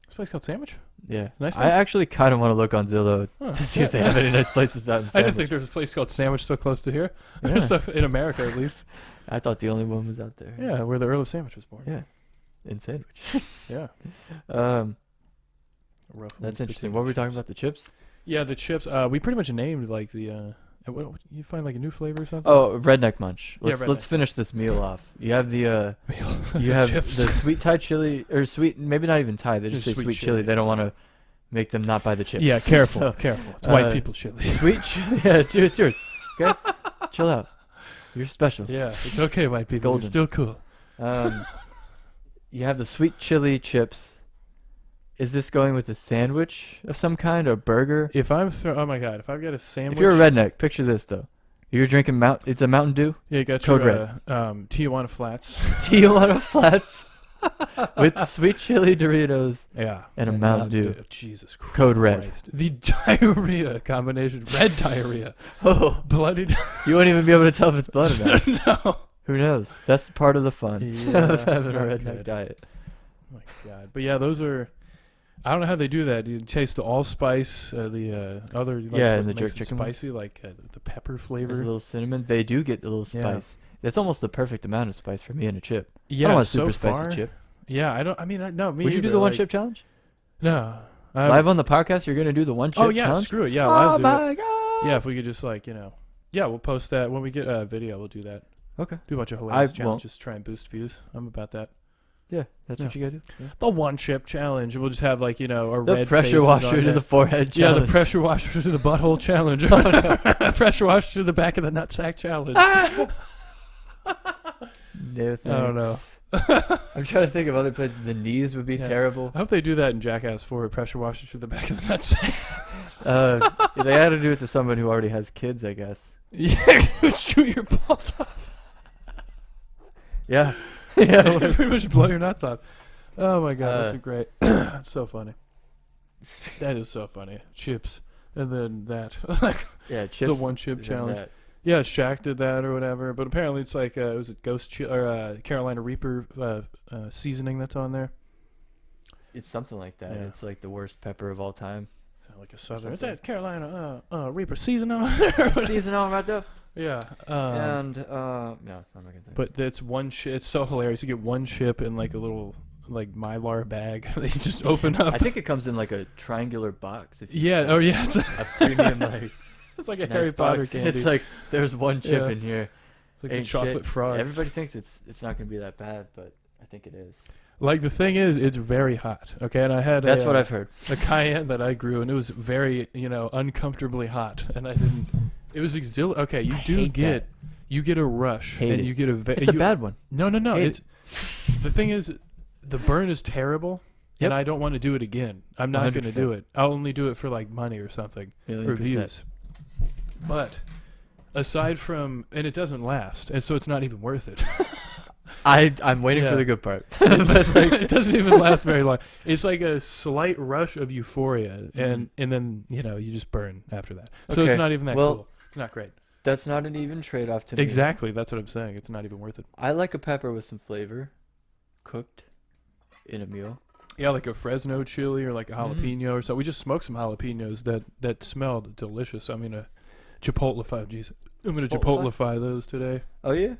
This place called Sandwich? Yeah. Nice I thing? actually kind of want to look on Zillow Huh. to see if they have any nice places out in I Sandwich. didn't think there was a place called Sandwich so close to here. Yeah. So in America, at least. I thought the only one was out there. Yeah, where the Earl of Sandwich was born. Yeah. In Sandwich. Yeah. That's Big interesting. What were we talking chips. about? The chips? Yeah, the chips. We pretty much named like the. What, you find like a new flavor or something? Oh, redneck munch. Yeah, Let's redneck. finish this meal off. You have the you have Chips. the sweet Thai chili or sweet, maybe not even Thai. They just say Just sweet sweet chili. chili. They don't want to make them not buy the chips. Yeah, careful, So, careful. It's white uh, people chili. sweet chili. Yeah, it's yours. Okay, chill out. You're special. Yeah, it's okay, white people. Golden. You're still cool. You have the sweet chili chips. Is this going with a sandwich of some kind or burger? If I'm oh my god, if I've got a sandwich. If you're a redneck, picture this though. You're drinking It's a Mountain Dew. yeah, you got Code your Tijuana Flats. Tijuana Flats with sweet chili Doritos. Yeah, And a Mountain Dew. Jesus Christ. Code red. The diarrhea combination. Red diarrhea. Oh, Bloody. you won't even be able to tell if it's blood or not. No. Who knows? That's part of the fun Yeah, of having a not redneck good. diet. Oh my god. But yeah, those are. I don't know how they do that. You taste the allspice, the other like, Yeah, what and the makes jerk it chicken ones. spicy, like the pepper flavor. There's a little cinnamon. They do get the little Yeah. spice. That's almost the perfect amount of spice for me in a chip. I Yeah, don't want a so super far, spicy chip. Yeah, I don't. I mean, no, me. Would you do either, the one like- chip challenge? No. Live on the podcast, you're gonna do the one chip Oh yeah, challenge. screw it. Yeah, Oh live do it. my god. Yeah, if we could just like yeah, we'll post that when we get a video. We'll do that. Okay. Do a bunch of hilarious won't. challenges, try and boost views. I'm about that. Yeah, that's what you gotta do. Yeah. The one chip challenge. We'll just have like a The red pressure faces washer on to there. the forehead Yeah, challenge. the pressure washer to the butthole challenge. Pressure washer to the back of the nutsack challenge. No thanks. I don't know. I'm trying to think of other places. The knees would be Yeah. terrible. I hope they do that in Jackass 4. Pressure washer to the back of the nutsack. They had to do it to someone who already has kids, I guess. Yeah, shoot your balls off. Yeah. Yeah. Pretty much blow your nuts off. Oh my god, that's Uh, a great. That's so funny. That is so funny. Chips, and then that. Like Yeah, chips. the one chip and challenge. that. Yeah, Shaq did that or whatever. But apparently it's like was it Carolina Reaper seasoning that's on there? It's something like that. Yeah. It's like the worst pepper of all time. Like a southern. Is something. that Carolina Reaper seasoning on there? Season on right there. Yeah. And no, I'm not gonna say. But it's one chip. It's so hilarious. You get one chip in like a little like Mylar bag that you just open up. I think it comes in like a triangular box. If you Yeah. Oh yeah. It's, a premium like it's like a nice Harry Potter box. candy. It's like there's one chip Yeah. in here. It's like the Ain't chocolate shit. frogs. Everybody thinks it's not gonna be that bad, but I think it is. Like the thing is, it's very hot. Okay, and I had That's what I've heard. a cayenne that I grew, and it was very uncomfortably hot, and I didn't. It was exhilarating. Okay, you do hate get you get a rush, Hate and it. you get a. It's a bad one. No. Hate It's the thing is, the burn is terrible, Yep. and I don't want to do it again. I'm not going to 100%. do it. I'll only do it for like money or something, Million or percent. views. But aside from, and it doesn't last, and so it's not even worth it. I'm waiting Yeah. for the good part. It doesn't even last very long. It's like a slight rush of euphoria, and then you just burn after that. So it's Okay, not even that well- cool. It's not great. That's not an even trade-off to me. Exactly. That's what I'm saying. It's not even worth it. I like a pepper with some flavor, cooked in a meal. Yeah, like a Fresno chili or like a Mm-hmm. jalapeno or so. We just smoked some jalapenos that smelled delicious. I'm gonna Chipotle-fy. Jeez, I'm gonna Chipotle-fy? Chipotle-fy those today Oh yeah.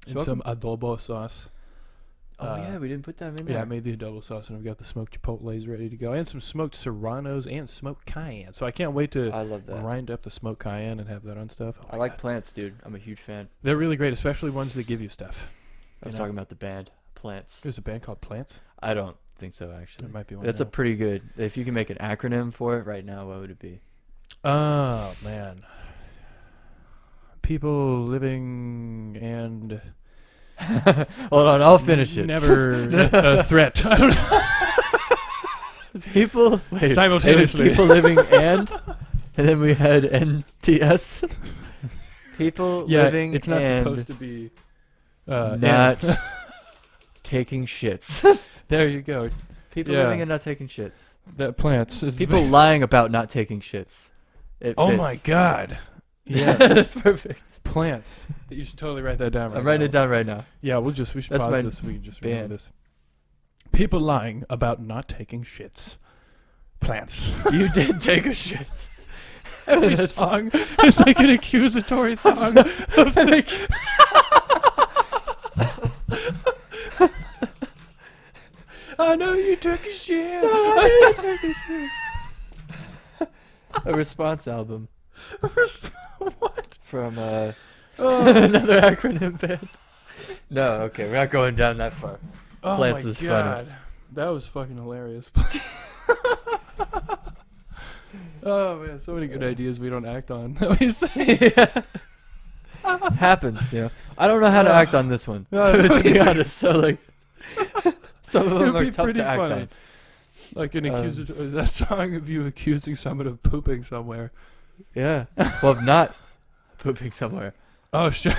in some adobo sauce. Oh yeah, we didn't put that in there. Yeah, I made the adobo sauce and I've got the smoked chipotles ready to go, and some smoked serranos and smoked cayenne. So I can't wait to I love that. grind up the smoked cayenne and have that on stuff. Oh I my like God. plants, dude. I'm a huge fan. They're really great, especially ones that give you stuff. I was You know? talking about the band Plants. There's a band called Plants. I don't think so actually. There might be one. That's a now. pretty good. If you can make an acronym for it right now, what would it be? Oh man. People living and Hold on, I'll finish it. never a threat. I don't know. People wait, Simultaneously. it was people living and then we had NTS. People Yeah, living it's not and supposed to be not and. taking shits. There you go. People Yeah. living and not taking shits. That plants is People lying about not taking shits. It Oh fits. my god. Yeah. That's perfect. Plants. You should totally write that down right I'm writing now. it down right now. Yeah, we should That's pause my this so we can just remember band. this. People lying about not taking shits. Plants. You did take a shit. Every song is like an accusatory song. Of I know you took a shit. A response album What? from Oh. another acronym band. No, okay, we're not going down that far. Oh Plants my was funny. god. That was fucking hilarious. Oh man, so many good ideas we don't act on. That we say. Happens, you know. I don't know how to act on this one, to be honest. So like, some of It them would are be tough pretty to act funny. on. Like an accusatory. Is that song of you accusing someone of pooping somewhere? Yeah. Well, of not pooping somewhere, Oh shit.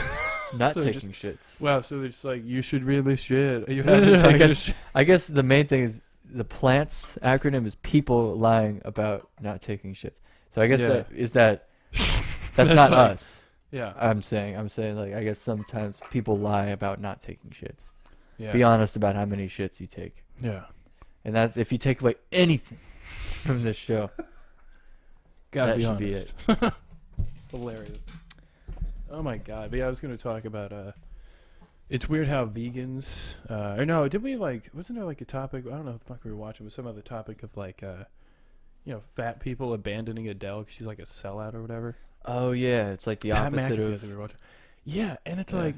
not So taking shits. Wow, so it's like you should really shit. You No, no, haven't no, I taken a guess- shit. I guess the main thing is the plants acronym is people lying about not taking shits. So I guess Yeah. that's not like- us. Yeah. I'm saying like I guess sometimes people lie about not taking shits. Yeah. Be honest about how many shits you take. Yeah. And that's if you take away anything from this show. Gotta That be should be honest. Hilarious. Oh my god. But yeah, I was gonna talk about it's weird how vegans or no, did we like wasn't there like a topic I don't know what the fuck we were watching, but some other topic of like fat people abandoning Adele because she's like a sellout or whatever. Oh yeah, it's like the Pat opposite McAfee, I of think we were watching. Yeah, and it's Yeah. like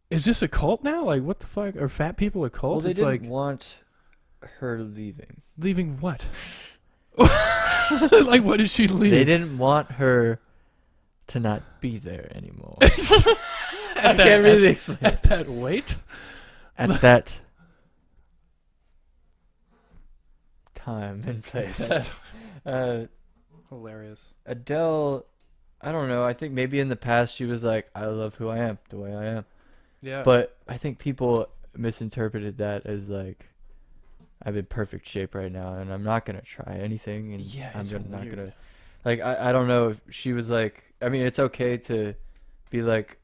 is this a cult now? Like what the fuck? Are fat people a cult? well, they It's didn't like want her leaving. leaving what? Like what did she leave? They didn't want her to not be there anymore. At I that- can't really explain. at that weight. At that time and place. Hilarious. Adele, I don't know. I think maybe in the past she was like, I love who I am, the way I am. Yeah. But I think people misinterpreted that as like, I'm in perfect shape right now and I'm not going to try anything. And Yeah, I'm it's not weird. going to. Like, I don't know if she was like, I mean, it's okay to be like,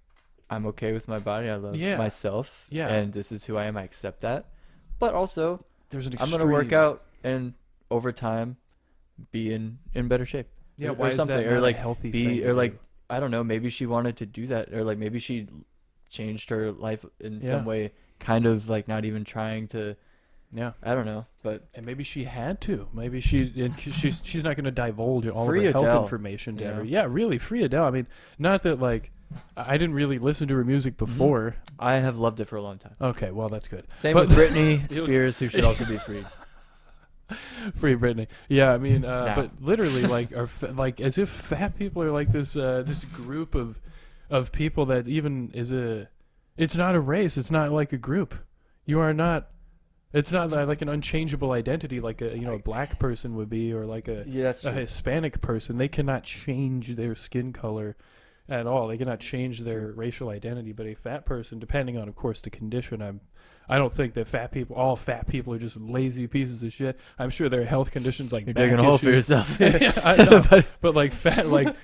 I'm okay with my body. I love Yeah. myself. Yeah. And this is who I am. I accept that. But also, There's an I'm extreme. going to work out and over time be in better shape. Yeah, or why is something, that or not like a healthy be thing to or like do? I don't know, maybe she wanted to do that, or like maybe she changed her life in Yeah. some way, kind of like not even trying to. Yeah. I don't know, but And maybe she had to. Maybe she's not going to divulge all Free of her health Adele, information to you know? her. Yeah, really, free Adele. I mean, not that like I didn't really listen to her music before. I have loved it for a long time. Okay, well that's good. Same But- with Britney It was- Spears, who should also be freed. Free Britney. Yeah, I mean, Now. but literally, like, like as if fat people are like this this group of people that even is a. It's not a race. It's not like a group. You are not. It's not like an unchangeable identity like a black person would be, or like a Yeah, that's a true. Hispanic person. They cannot change their skin color at all. They cannot change their racial identity. But a fat person, depending on, of course, the condition, I don't think that all fat people are just lazy pieces of shit. I'm sure there are health conditions like You're back digging a hole for issues. yourself. Yeah, I know. But like fat, like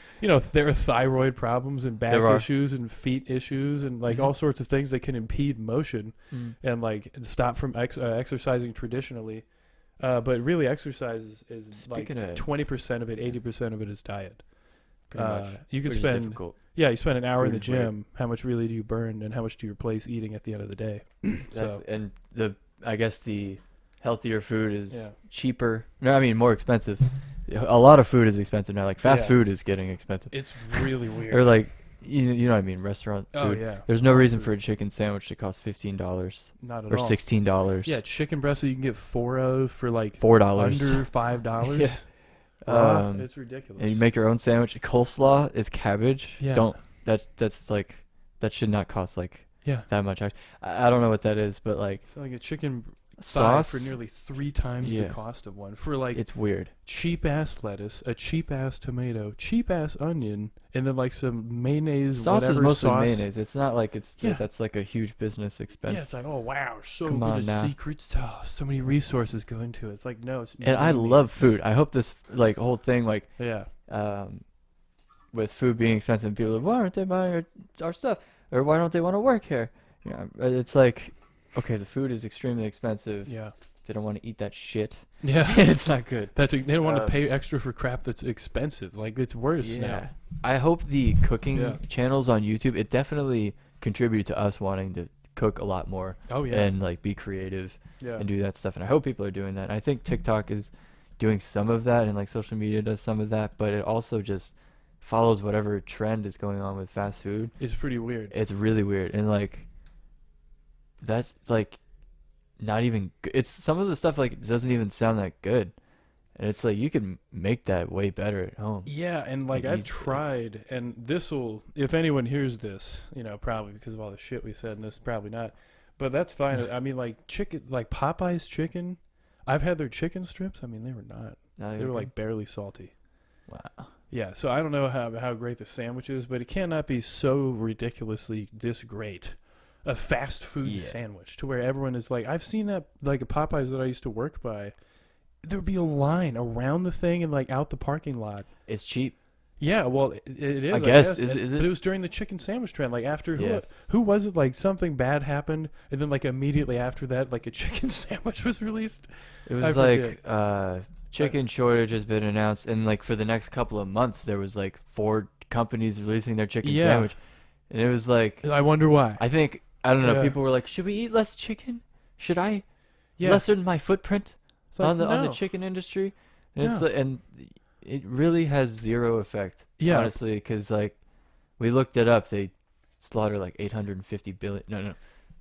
there are thyroid problems and back There are. issues and feet issues and like all sorts of things that can impede motion Mm. and like stop from exercising traditionally. But really, exercise is Speaking like of- 20% of it, 80% of it is diet. Pretty much. You could Which is spend difficult. you spend an hour in Food the is weight. gym. How much really do you burn, and how much do you replace eating at the end of the day? So And I guess the healthier food is Yeah. cheaper. No, I mean more expensive. A lot of food is expensive now. Like fast Yeah. food is getting expensive. it's really weird. Or like you know what I mean, restaurant food. oh yeah, There's no reason Food. for a chicken sandwich to cost $15 not at or all. $16. Yeah, chicken breast that you can get 4 of for like $4. under $5. Yeah. It's ridiculous. And you make your own sandwich. Coleslaw is cabbage. Yeah. Don't that's like that should not cost like yeah, that much. I don't know what that is, but like so like a chicken sauce for nearly 3 times the Yeah. cost of one for like It's weird. cheap ass lettuce, a cheap ass tomato, cheap ass onion, and then like some mayonnaise. Sauce is whatever mostly sauce. mayonnaise. It's not like Yeah. that's like a huge business expense. Yeah, it's like, oh wow, so Come good, on a now. secret sauce. So many resources go into it. It's like, no, it's And I mainly- love food. I hope this like whole thing like Yeah. with food being expensive, people are like, why aren't they buying our stuff, or why don't they want to work here? Yeah, it's like, okay, the food is extremely expensive. Yeah. They don't want to eat that shit. Yeah. It's not good. They don't want to Um, pay extra for crap that's expensive. Like, it's worse now. I hope the cooking Yeah. channels on YouTube, it definitely contribute to us wanting to cook a lot more Oh yeah. and like be creative Yeah. and do that stuff. And I hope people are doing that. I think TikTok is doing some of that, and like social media does some of that, but it also just follows whatever trend is going on with fast food. It's pretty weird. It's really weird, and like that's like not even it's some of the stuff like doesn't even sound that good, and it's like you could make that way better at home. Yeah, and like I've easily. tried, and this'll, if anyone hears this, probably because of all the shit we said, and this probably not, but that's fine. I mean, like chicken, like Popeye's chicken. I've had their chicken strips. I mean, they were not. Not They even were good. like barely salty. wow. Yeah, so I don't know how great the sandwich is, but it cannot be so ridiculously this great. A fast food Yeah. sandwich to where everyone is like, I've seen that, like a Popeyes that I used to work by. There'd be a line around the thing and like out the parking lot. It's cheap. Yeah, well, it is. I guess. Is and- it? But it was during the chicken sandwich trend. Like after Yeah. who was it? Like something bad happened, and then like immediately after that, like a chicken sandwich was released. It I was forget. like chicken shortage has been announced, and like for the next couple of months there was like 4 companies releasing their chicken Yeah. sandwich, and it was like I wonder why. I don't know. Yeah. People were like, should we eat less chicken? Should I Yeah, lessen my footprint it's like, on the no. chicken industry? And it's No. like, and it really has zero effect. Yeah. Honestly, because like we looked it up, they slaughter like 850 billion. No,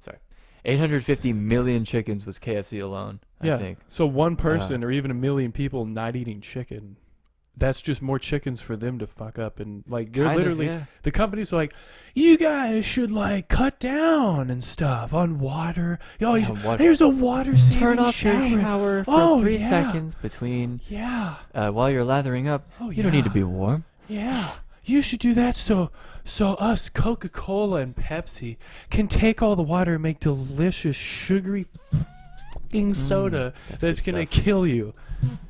sorry, 850 million chickens was KFC alone. Yeah. I think. So one person or even a million people not eating chicken, that's just more chickens for them to fuck up. And like they're Kind of, literally yeah. the companies are like, you guys should like cut down and stuff on water. Oh, Yeah, water. there's a water saving Turn off shower. your shower for Oh, 3 yeah. seconds between Yeah. while you're lathering up. Oh, You don't need to yeah. be warm. Yeah. You should do that so us Coca-Cola and Pepsi can take all the water and make delicious sugary fucking soda that's good gonna stuff. kill you.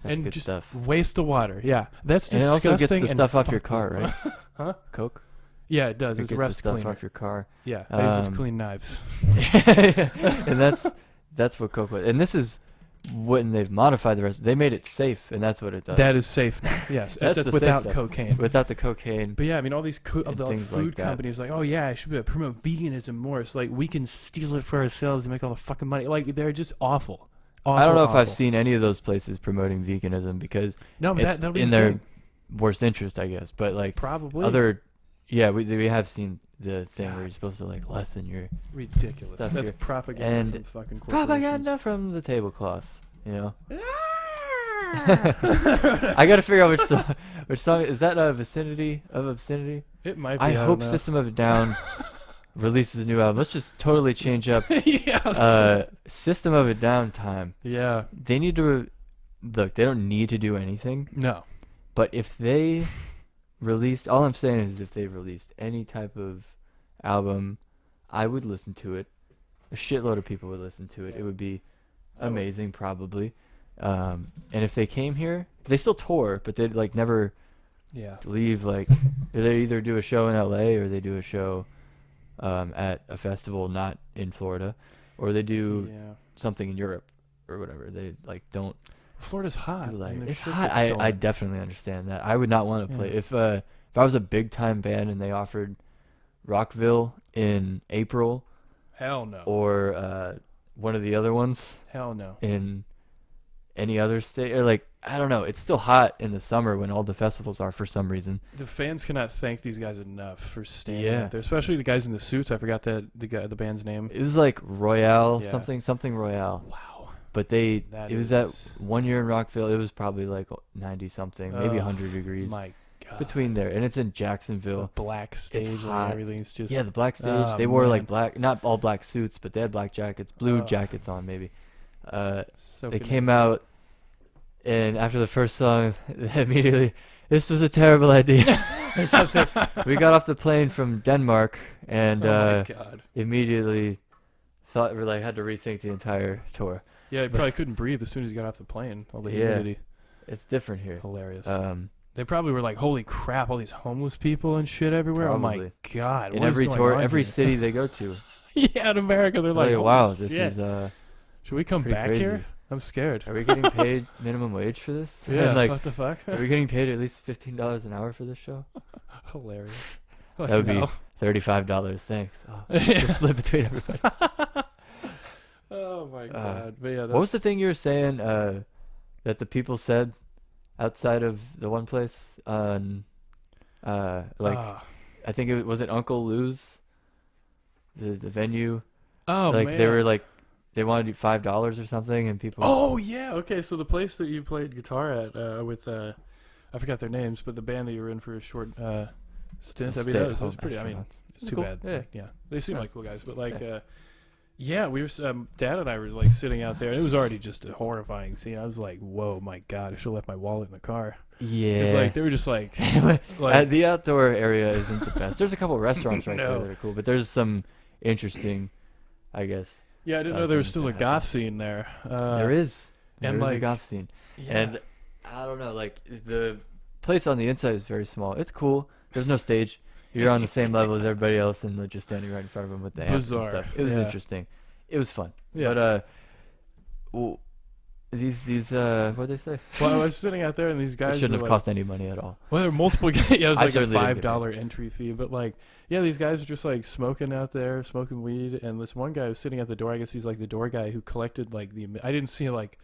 That's and good just stuff. waste the water. Yeah. That's And it disgusting. also gets the and stuff off your fucking- car, right? Huh? Coke. Yeah, it does. It It's gets the rust stuff cleaner. off your car. Yeah, I use it to Um, clean knives. And that's what Coke was. And this is when they've modified the rest. They made it safe, and that's what it does. That is safe now. Yes, That's the safe without stuff. cocaine. without the cocaine. But yeah, I mean, all these And the things food like that. companies like, oh yeah, I should promote veganism more. So like we can steal it for ourselves and make all the fucking money. Like they're just awful. I don't know if I've awful. seen any of those places promoting veganism because No, but it's that'll be in the their thing. worst interest, I guess. But like Probably we have seen the thing where God. you're supposed to like lessen your ridiculous. stuff That's here. propaganda And from fucking corporations. propaganda from the tablecloth. You know. I gotta figure out which song is that. Vicinity of Obscenity. It might be. I don't hope know. System of a Down releases a new album. Let's just totally change up yeah. System of a Down time. Yeah. They need to look. They don't need to do anything. No. But if they released, all I'm saying is if they released any type of album, I would listen to it. A shitload of people would listen to it. It would be amazing, probably. And if they came here, they still tour, but they'd like never Yeah. leave. Like they either do a show in LA or they do a show at a festival not in Florida, or they do Yeah. something in Europe or whatever. They like don't. Florida's hot. do like and their it's shit hot. gets I stolen. definitely understand that. I would not want to play Yeah. if I was a big time band and they offered Rockville in April Hell no. or one of the other ones Hell no. in any other state, or like I don't know. It's still hot in the summer when all the festivals are for some reason. The fans cannot thank these guys enough for standing Yeah. out there, especially the guys in the suits. I forgot the band's name. It was like Royale, Yeah. something Royale. Wow. But it was that is- one year in Rockville. It was probably like 90 something, maybe Ugh, 100 degrees My God. between there, and it's in the Jacksonville. black stage and hot. everything's just Yeah, the black stage. Oh, They wore man. like black, not all black suits, but they had black jackets, blue Ugh. jackets on maybe. So they came out, and after the first song, they immediately, this was a terrible idea. or something. We got off the plane from Denmark, and oh my god. immediately thought we had to rethink the entire tour. Yeah, he probably couldn't breathe as soon as he got off the plane. All the Yeah. humidity. It's different here. Hilarious. They They probably were like, "Holy crap! All these homeless people and shit everywhere." Oh my Probably. god! in what is every going tour, on every here? city they go to. Yeah, in America, they're like, Like, "Holy wow, this shit. is Should we come pretty back crazy. here? I'm scared." Are we getting paid minimum wage for this? Yeah, And, like, what the fuck? are we getting paid at least $15 an hour for this show? Hilarious. That would be No. $35. Thanks. Oh, Yeah. just split between everybody. Oh my god! But yeah, What was the thing you were saying that the people said outside of the one place on I think it was Uncle Lou's, the venue. oh like man. they were like they wanted to do $5 or something, and people. Oh yeah, okay. So the place that you played guitar at with I forgot their names, but the band that you were in for a short stint. I mean, that was pretty. I mean, it's too cool. bad. Yeah. Yeah, they seem Yeah. like cool guys, but like, yeah, we were. Dad and I were like sitting out there. It was already just a horrifying scene. I was like, "Whoa, my god! I should have left my wallet in the car." Yeah. It's like they were just like, The outdoor area isn't the best. There's a couple restaurants right there No. that are cool, but there's some interesting, I guess. yeah, I didn't know there was things still that a happen. goth scene there. There is. and, There is a like, goth scene. yeah. And I don't know, like the place on the inside is very small. It's cool. There's no stage. You're on the same level as everybody else, and they're just standing right in front of them with the amps and Bizarre. stuff. It was Yeah. interesting. It was fun. Yeah. But these what'd they say? Well, I was sitting out there, and these It guys shouldn't were have like, cost any money at all. well, there were multiple. Yeah, it was I like a certainly didn't get $5 entry fee, but like, yeah, these guys were just like smoking out there, smoking weed, and this one guy was sitting at the door. I guess he's like the door guy who collected like the. I didn't see like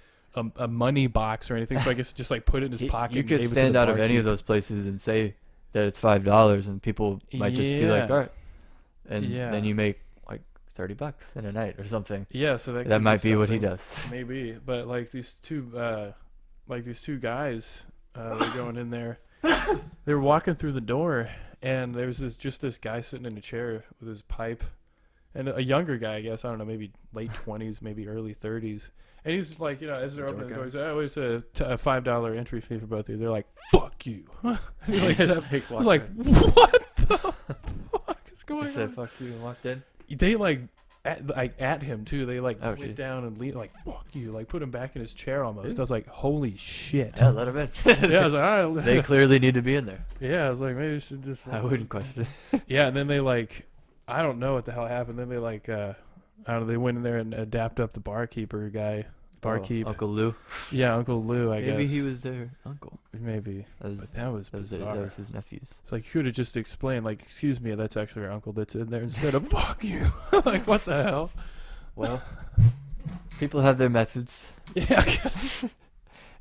a money box or anything, so I guess just like put it in his pocket. You and could gave it to stand the out of any barkeep. of those places and say that it's $5, and people might just be like, Yeah. all right, and Yeah. then you make like $30 in a night or something. Yeah, so that That could might be what he something. does. Maybe, but like these two guys, they're going in there. They were walking through the door, and there was this guy sitting in a chair with his pipe, and a younger guy, I guess, I don't know, maybe late 20s, maybe early 30s. And he's like, as they're opening the door, he's like, oh, it's a $5 entry fee for both of you. They're like, fuck you. And he like, Just, said- I walked was like, in. what the fuck is He going said on? fuck you and walked in. They like at him too. They like Oh, went geez. down and like fuck you, like put him back in his chair almost. I was like, holy shit. Yeah, let him in. Yeah, I was like, all right. They clearly need to be in there. Yeah, I was like, maybe we should just. I wouldn't question. Yeah, and then they like, I don't know what the hell happened. Then they like, I don't know. They went in there and dapped up the barkeeper guy. Barkeep. Oh, Uncle Lou. Yeah, Uncle Lou. I guess Maybe he was their uncle. Maybe. That was, But that was that was, bizarre. that was his nephew's. It's like you could have just explained, like, excuse me, that's actually your uncle that's in there instead of fuck you. Like, what the hell? Well, people have their methods. Yeah, I guess.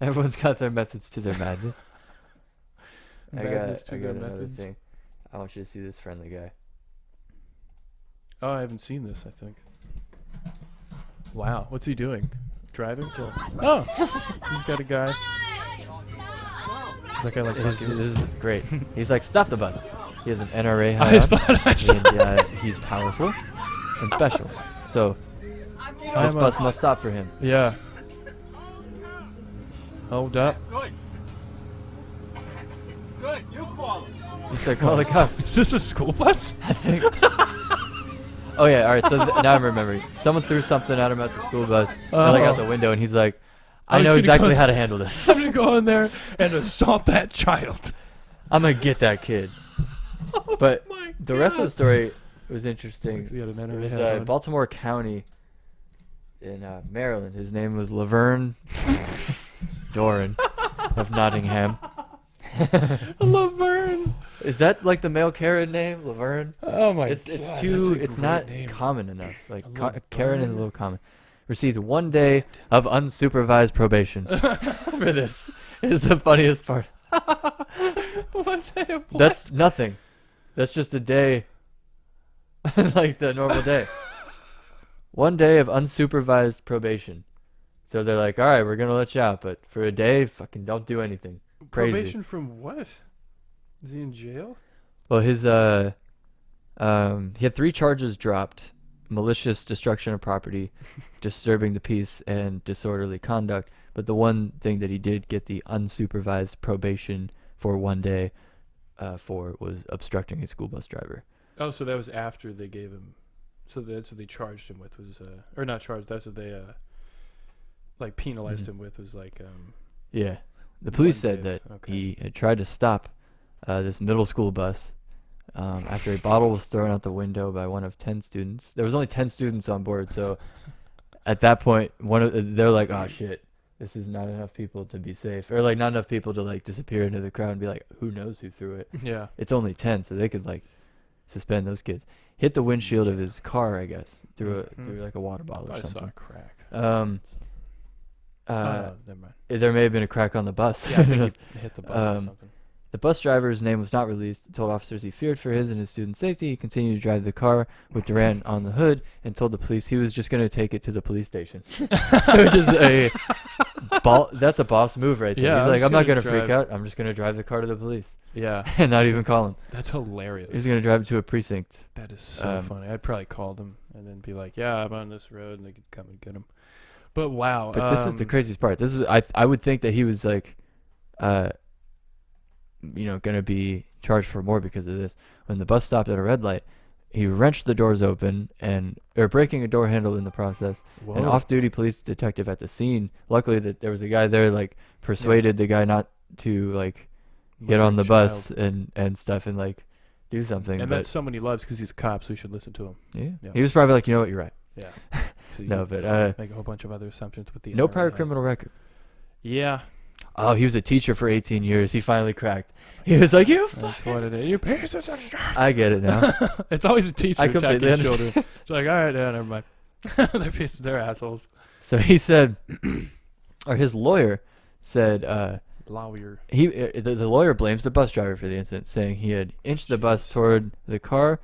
Everyone's got their methods to their madness. Madness I to got their another methods. thing. I want you to see this friendly guy. Oh, I haven't seen this, I think. Wow, what's he doing? Driving? Oh, he's got a guy. Is that guy like This fucking- is great. He's like, stop the bus. He has an NRA I hat thought I saw. and he's powerful and special. So this I'm a- bus must stop for him. Yeah. Hold up. He said, call the cops. Is this a school bus? I think. Oh yeah, all right. So now I'm remembering. Someone threw something at him at the school bus, like out the window, and he's like, I "I was know gonna exactly go- how to handle this. I'm gonna go in there and assault that child. I'm gonna get that kid." But My the rest of the God. story was interesting. He had an It NRA was hat on. Baltimore County in Maryland. His name was Laverne Doran of Nottingham. Laverne. Is that like the male Karen name, Laverne? Oh my It's god. too. that's a It's great not name. common enough. Like Laverne. Karen is a little common. Received 1 day of unsupervised probation for this. Is the funniest part. What the- what? That's nothing. That's just a day, like the normal day. 1 day of unsupervised probation. So they're like, all right, we're gonna let you out, but for a day, fucking don't do anything. Crazy. Probation from what? Is he in jail? Well, his he had 3 charges dropped, malicious destruction of property, disturbing the peace, and disorderly conduct. But the one thing that he did get the unsupervised probation for 1 day for was obstructing a school bus driver. Oh, so that was after they gave him. So that's what they charged him with was, or not charged. That's what they like penalized him with was like. Yeah, the police 1 said day. that Okay. he had tried to stop this middle school bus after a bottle was thrown out the window by one of 10 students. There was only 10 students on board, so at that point, they're like, "Oh shit, this is not enough people to be safe," or like not enough people to like disappear into the crowd and be like, "Who knows who threw it?" Yeah. It's only 10, so they could like suspend those kids. Hit the windshield of his car, I guess, through like a water bottle or I saw something. a crack. Never mind. There may have been a crack on the bus. Yeah, I think he hit the bus or something. The bus driver's name was not released. Told officers he feared for his and his students' safety. He continued to drive the car with Durant on the hood and told the police he was just going to take it to the police station. Which is that's a boss move right there. Yeah, He's I'm like, just I'm not gonna going to freak drive- out. I'm just going to drive the car to the police Yeah, and not even call him. that's hilarious. He's going to drive it to a precinct. That is so funny. I'd probably call them and then be like, "Yeah, I'm on this road," and they could come and get him. But wow, But this is the craziest part. This is I would think that he was like, gonna be charged for more because of this. When the bus stopped at a red light, he wrenched the doors open or breaking a door handle in the process. Whoa. An off-duty police detective at the scene. Luckily, that there was a guy there, like persuaded the guy not to like get on the bus and stuff and like do something. And but that's someone he loves because he's a cop, so we should listen to him. yeah, he was probably like, you know what, you're right. Yeah. So you No, can but make a whole bunch of other assumptions with the no prior NRA. criminal record. Yeah, Oh, he was a teacher for 18 years. He finally cracked. He was like, you that's fucking... what it is. You pieces of shit. I get it now. It's always a teacher I completely attacking understand. children. It's like, all right, yeah, never mind. They're pieces. They're assholes. So he said, or his lawyer said, Lawyer. the lawyer blames the bus driver for the incident, saying he had inched the bus toward the car,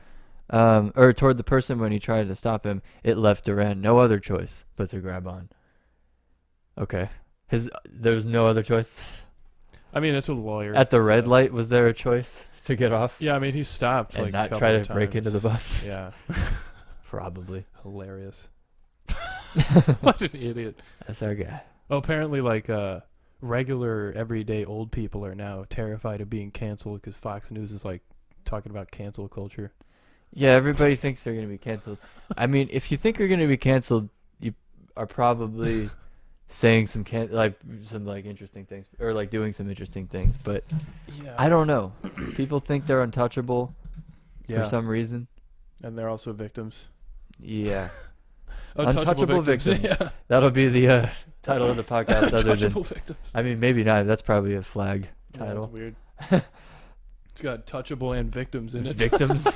or toward the person when he tried to stop him. It left Durant no other choice but to grab on. Okay. There's no other choice. I mean, it's a lawyer. At the red so- light, was there a choice to get off Yeah, I mean, he stopped and like not a couple try of to break into the times. bus? Yeah, Probably. hilarious. What an idiot. That's our guy. Well, apparently, like regular, everyday old people are now terrified of being canceled because Fox News is like talking about cancel culture. Yeah, everybody thinks they're going to be canceled. I mean, if you think you're going to be canceled, you are probably saying some interesting things or like doing some interesting things. But Yeah, I don't know. People think they're untouchable Yeah, for some reason. and they're also victims. Yeah, Untouchable victims. Yeah. that'll be the title of the podcast. Other than, Untouchable victims. I mean, maybe not. That's probably a flag Yeah, title. that's weird. It's got touchable and victims in it. Victims.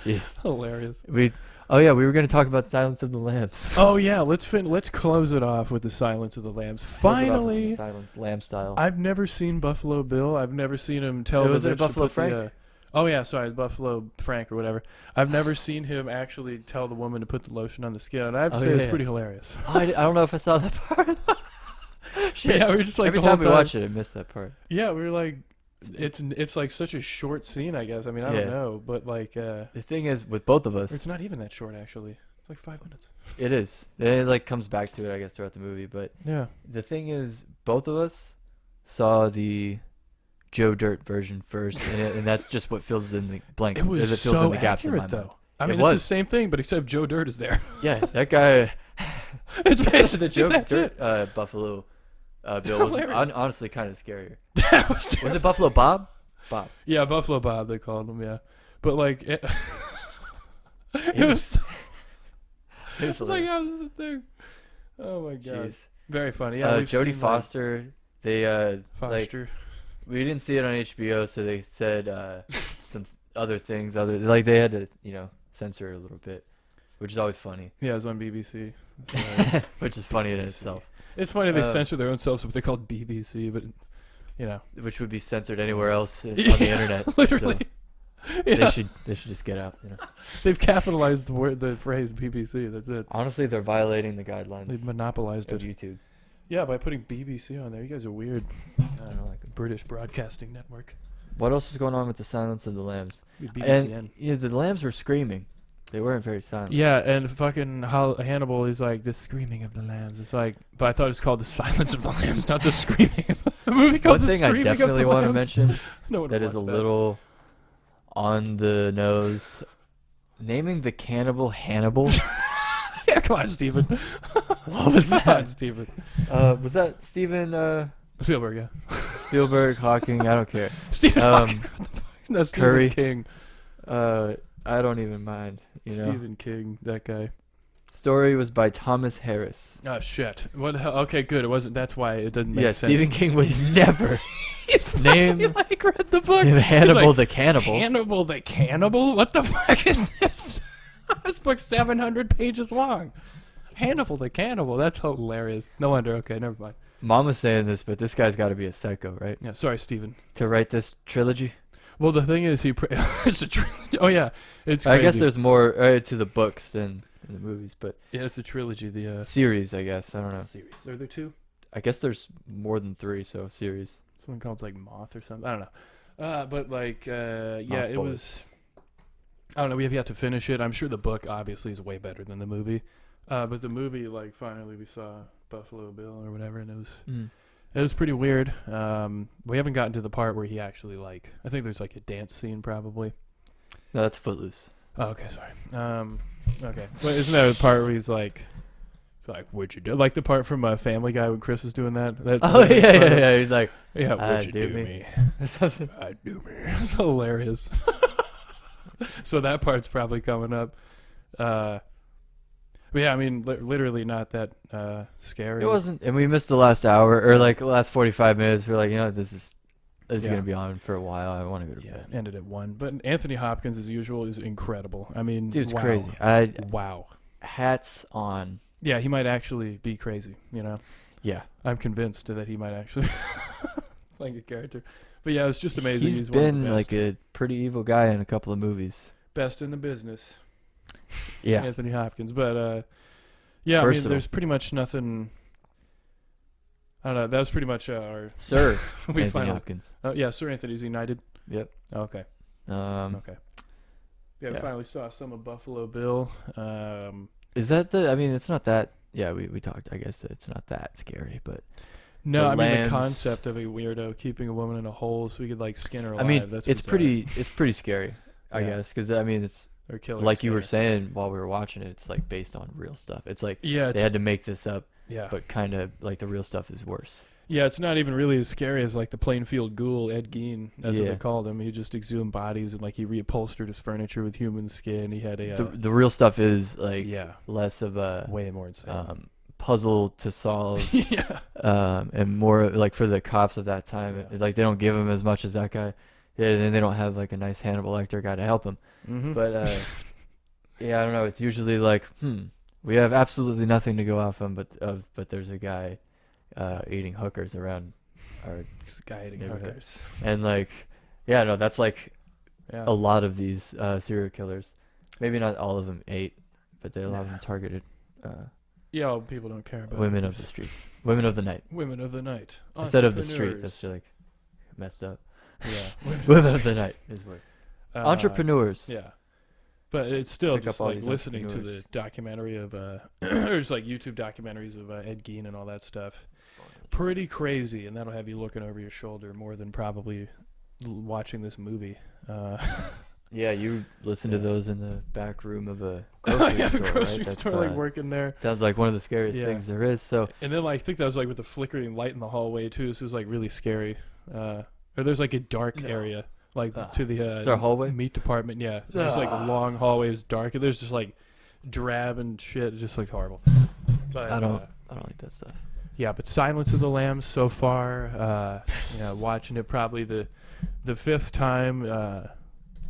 Jeez. Hilarious. We were going to talk about Silence of the Lambs. Oh yeah, let's close it off with the Silence of the Lambs. Finally, Silence Lamb style. I've never seen Buffalo Bill. I've never seen him tell Was the it bitch to Buffalo put Frank? the, oh yeah, sorry, Buffalo Frank or whatever. I've never seen him actually tell the woman to put the lotion on the skin, and I have to Oh, say yeah, it's yeah. pretty hilarious. I don't know if I saw that part. Shit. Yeah, we were just like Every the whole time we watch it, I miss that part. Yeah, we were like, it's like such a short scene, I guess. I mean, I Yeah. don't know, but like, The thing is, with both of us, it's not even that short actually. It's like 5 minutes. it is. It like comes back to it, I guess, throughout the movie. But Yeah. the thing is, both of us saw the Joe Dirt version first, and that's just what fills in the blanks. It was it fills so in the gaps accurate, in my though. mind. I It mean, it's was. the same thing, but except Joe Dirt is there. Yeah, that guy. It's the basically Joe that's Dirt it. Buffalo Bill was Hilarious. honestly kind of scarier. That was Was it Buffalo Bob? Bob. Yeah, Buffalo Bob, they called him, yeah. But, like, it It was- it was like, how is this a thing? Oh, my God. Jeez. Very funny. Yeah, we've Jodie seen, Foster. They like Foster. we didn't see it on HBO, so they said some other things. They had to censor it a little bit, which is always funny. Yeah, it was on BBC. It's hilarious. Which is funny in itself. It's funny they Um, censor their own selves, but they call it BBC, but, you know. Which would be censored anywhere else on the internet. Literally. So Yeah. they should just get out. They've capitalized the phrase BBC. That's it. Honestly, they're violating the guidelines They've monopolized of it. YouTube. Yeah, by putting BBC on there. You guys are weird. I don't like 'em. British Broadcasting Network. What else was going on with the Silence of the Lambs? BBCN. And the lambs were screaming. They weren't very silent. Yeah, and fucking Hannibal is like the screaming of the lambs. It's like, but I thought it was called the silence of the lambs, not the screaming. A movie called One the thing I screaming of definitely the want to lambs. mention No one that is a watched little on the nose. Naming the cannibal Hannibal. Yeah, come on, Steven. What was Come on, that? Steven. Was that Steven Spielberg, yeah. Spielberg, Hawking? I don't care. Stephen Hawking. No, Stephen Curry. King. I don't even mind. You know. Stephen King, that guy. Story was by Thomas Harris. Oh shit! What the hell? Okay, good. It wasn't. That's why it doesn't make Yeah, sense. Stephen King would never He's name fucking, like read the book. Hannibal like, the Cannibal. Hannibal the Cannibal? What the fuck is this? This book's 700 pages long. Hannibal the Cannibal. That's hilarious. No wonder. Okay, never mind. Mom was saying this, but this guy's got to be a psycho, right? Yeah, sorry, Stephen. To write this trilogy. Well, the thing is, it's a trilogy. Oh yeah, it's crazy. I guess there's more to the books than in the movies, but Yeah, it's a trilogy. The series, I guess. I don't know. series. Are there two? I guess there's more than 3, so series. Something called like Moth or something. I don't know. But like, yeah, Moth it Bullet. was. I don't know. We have yet to finish it. I'm sure the book obviously is way better than the movie. But the movie, like, finally we saw Buffalo Bill or whatever, and it was pretty weird. We haven't gotten to the part where he actually like. I think there's like a dance scene probably. No, that's Footloose. Oh, okay, sorry. Okay. But isn't there a part where he's like, it's like, what'd you do? Like the part from Family Guy when Chris was doing that. That's Oh yeah. He's like, Yeah, I what'd you do do me. me? I do me. It's hilarious. So that part's probably coming up. But yeah, I mean, literally not that scary. it wasn't, and we missed the last hour or like the last 45 minutes. We're like, you know, this is Yeah. gonna be on for a while. I want to go to Yeah, bed. ended at 1. But Anthony Hopkins, as usual, is incredible. I mean, Dude's wow. crazy. Wow. Hats on. Yeah, he might actually be crazy, you know? Yeah, I'm convinced that he might actually playing a character. But yeah, it's just amazing. he's one of the been best. like a pretty evil guy in a couple of movies. Best in the business. Yeah, Anthony Hopkins. But yeah, I mean, Versatile. there's pretty much nothing. I don't know. That was pretty much our. Sir we Anthony finally. Hopkins. Oh yeah, Sir Anthony's United. Yep. Oh, okay. Okay. Yeah, we Yeah. finally saw some of Buffalo Bill. Is that the? I mean, it's not that. Yeah, we talked. I guess that it's not that scary, but No, The I mean lambs. the concept of a weirdo keeping a woman in a hole so we could like skin her alive. I mean, that's it's bizarre. pretty scary. I Yeah. guess because I mean, it's Or kill her like you were skin saying while we were watching it. It's like based on real stuff. It's like her. Yeah, they it's, had to make this up, yeah, but kind of like the real stuff is worse. yeah. It's not even really as scary as like the Plainfield Ghoul, Ed Gein. That's what Yeah. they called him. He just exhumed bodies and like he reupholstered his furniture with human skin. He had a The real stuff is like yeah, less of a way more insane. puzzle to solve, Yeah, and more like for the cops of that time. Yeah. Like they don't give him as much as that guy. Yeah, and they don't have like a nice Hannibal Lecter guy to help him. mm-hmm. But yeah, I don't know. It's usually like, we have absolutely nothing to go off on, but there's a guy eating hookers around our, This guy eating neighborhood. hookers. and like, yeah, no, that's like Yeah, a lot of these serial killers. Maybe not all of them ate, but a lot of Nah. them targeted yeah. Well, people don't care about women of the hookers. street, women of the night Women of the night. instead of the street. Entrepreneurs. That's like messed up. Yeah, Women of the night is what. Uh, Entrepreneurs. Yeah, but it's still Pick just up all like these listening to the entrepreneurs. documentary of or just like YouTube documentaries of Ed Gein and all that stuff. Pretty crazy, and that'll have you looking over your shoulder more than probably watching this movie. Yeah, you listen to Yeah. those in the back room of a grocery yeah, store, the grocery right? That's, store, like working there. sounds like one of the scariest Yeah. things there is. So And then like I think that was like with the flickering light in the hallway too. So it was like really scary. Or there's like a dark No. area like Ugh. to the Is there a hallway? meat department. Yeah, it's just like a long hallway. It's dark. And there's just like drab and shit. It just looked horrible. But I don't like that stuff. yeah, but Silence of the Lambs so far. Yeah, watching it probably the 5th time.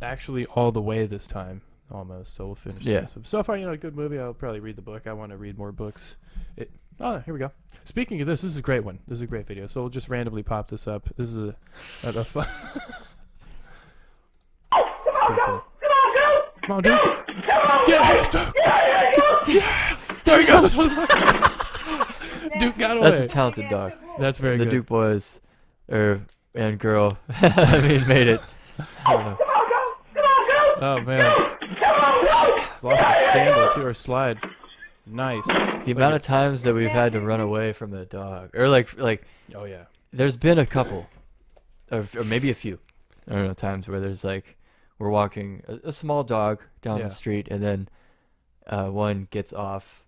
Actually, all the way this time almost. So we'll finish. Yeah. This. So far, a good movie. I'll probably read the book. I want to read more books. Oh, here we go. Speaking of this is a great one. This is a great video. So we'll just randomly pop this up. This is a fun. Pretty cool. Come on, dude. Get Duke. Yeah. There he goes. Duke got away. That's a talented dog. That's very The good. Duke boys, and girl, I mean, made it. I don't know. Oh man. Lost a sandal too, or slide. Nice. The amount of times that we've had to run away from a dog, or like Oh yeah. there's been a couple, or maybe a few, I don't know, times where there's like we're walking a small dog down Yeah. the street, and then one gets off.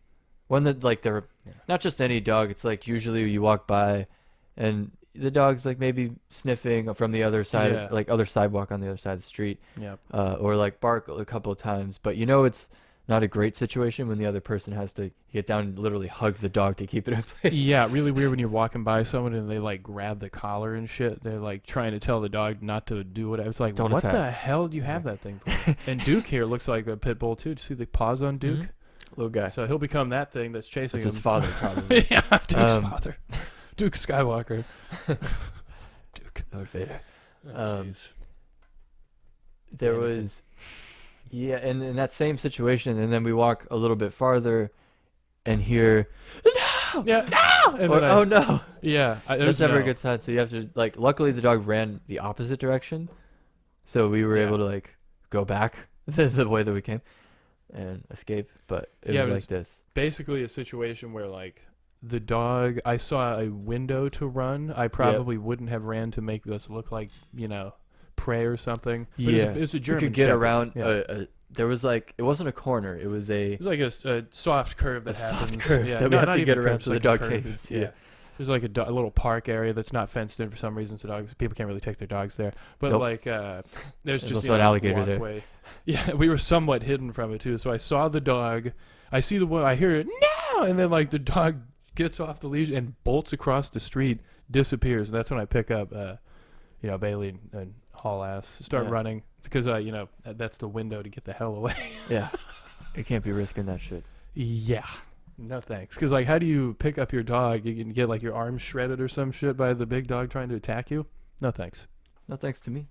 One that like they're not just any dog. It's like usually you walk by, and the dog's like maybe sniffing from the other side, Yeah. like other sidewalk on the other side of the street, Yeah. or like bark a couple of times. But you know it's not a great situation when the other person has to get down and literally hug the dog to keep it in place. Yeah, really weird when you're walking by someone and they like grab the collar and shit. They're like trying to tell the dog not to do whatever. It's like, Don't what attack. the hell do you have that thing for? And Duke here looks like a pit bull too. Do you see the paws on Duke? Little guy. So he'll become that thing that's chasing It's him. his father, probably. Yeah, Duke's Um, father. Duke Skywalker. Duke. Lord Vader. Oh, jeez. There Anakin. was, yeah, and in that same situation, and then we walk a little bit farther, and hear, Yeah. No! And or, then oh no, Yeah. that's never a good sign. So you have to like. Luckily, the dog ran the opposite direction, so we were Yeah. able to like go back the way that we came, and escape. But it Yeah, was but like this. Basically a situation where like the dog, I saw a window to run. I probably wouldn't have ran to make us look like, prey or something. But Yeah, it was a You German could get Shepherd. around. Yeah. There was like it wasn't a corner. It was a It's like a soft curve that A soft happens. curve yeah, that we no, have not to even get a around curve, so the it's like dog a curve. can't It's- see it. There's like a little park area that's not fenced in for some reason, so people can't really take their dogs there. But Nope. like, there's There's just also an alligator there. walkway. Yeah, we were somewhat hidden from it too. So I saw the dog. I see the one. I hear it no, and then like the dog gets off the leash and bolts across the street, disappears. And that's when I pick up, Bailey and haul ass, start Yeah. running because that's the window to get the hell away. Yeah, you can't be risking that shit. Yeah. No thanks. Because, like, how do you pick up your dog? You can get, like, your arm shredded or some shit by the big dog trying to attack you? No thanks. No thanks to me.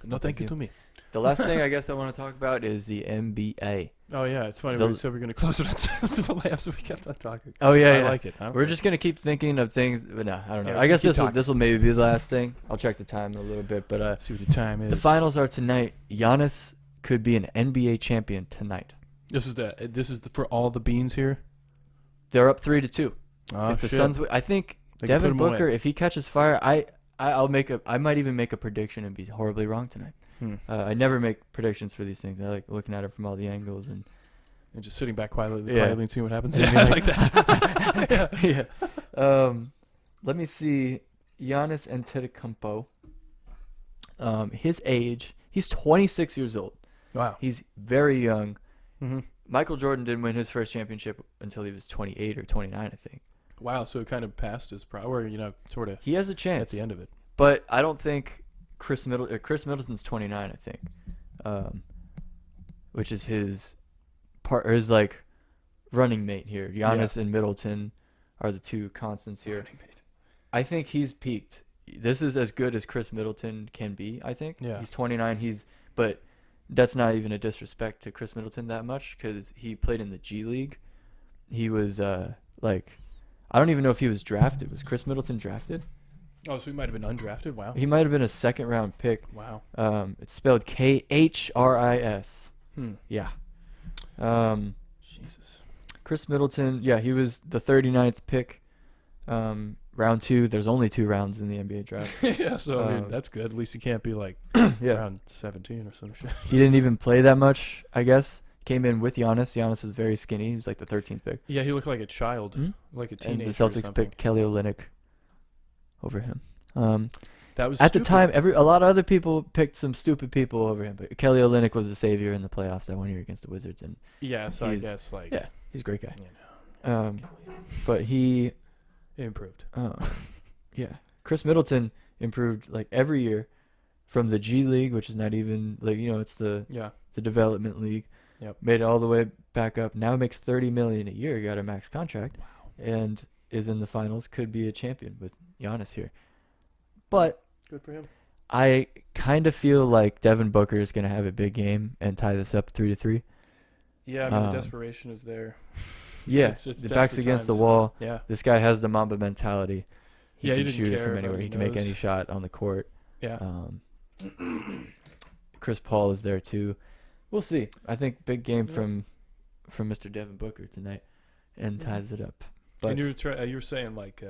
No thank you to me. The last thing I guess I want to talk about is the NBA. Oh, yeah. It's funny. The- We said we're going to close it on silence of the lamps, so we kept on talking. Oh yeah, I yeah. like it. I don't We're care. just gonna keep thinking of things, but no, I don't know. Yeah, I guess keep this will talking. maybe be the last thing. I'll check the time in a little bit, but See what the time is. the finals are tonight. Giannis could be an NBA champion tonight. This is for all the beans here? They're up 3-2. Oh, If the shit. Suns, I think They can put Devin 'em away. Booker, if he catches fire, I might even make a prediction and be horribly wrong tonight. I never make predictions for these things. I like looking at it from all the angles and And just sitting back quietly, Yeah. and seeing what happens. And Yeah, being I like that. yeah. Let me see. Giannis Antetokounmpo. His age, he's 26 years old. Wow. He's very young. hmm Michael Jordan didn't win his first championship until he was 28 or 29, I think. Wow, so it kind of passed his or, sort of He has a at chance. the end of it. But I don't think Chris Middleton's 29, I think. Which is his like running mate here. Giannis and Middleton are the two constants here. I think he's peaked. This is as good as Chris Middleton can be, I think. Yeah. He's 29. But that's not even a disrespect to Chris Middleton that much because he played in the G League. He was I don't even know if he was drafted. Was Chris Middleton drafted? Oh, so he might have been undrafted? Wow. He might have been a second round pick. Wow. It's spelled Khris. Yeah. Jesus. Chris Middleton, yeah, he was the 39th pick. Round 2. There's only 2 rounds in the NBA draft. Yeah, so I mean, Um, that's good. At least he can't be like Yeah. around 17 or some shit. He didn't even play that much, I guess. Came in with Giannis. Giannis was very skinny. He was like the 13th pick. Yeah, he looked like a child, Mhm. like a And teenager. the or Celtics something. picked Kelly Olynyk over him. That was At the stupid. time, a lot of other people picked some stupid people over him, but Kelly Olynyk was the savior in the playoffs that one year against the Wizards, and Yeah, so I he's- guess like yeah, he's a great guy. you know, But he, it improved. yeah, Chris Middleton improved like every year from the G League, which is not even like it's the Yeah. development league. Yep. Made it all the way back up. Now makes $30 million a year. Got a max contract, and is in the finals. Could be a champion with Giannis here. But Good for him. I kind of feel like Devin Booker is going to have a big game and tie this up 3-3. Yeah, I mean Um, the desperation is there. Yeah, It's the back's desperate against the times. wall. Yeah. This guy has the Mamba mentality. He Yeah, he can didn't shoot it care from about anywhere. his He can make nose. any shot on the court. Yeah. Chris Paul is there too. We'll see. I think big game from Mr. Devin Booker tonight, and Yeah. ties it up. But And you were saying like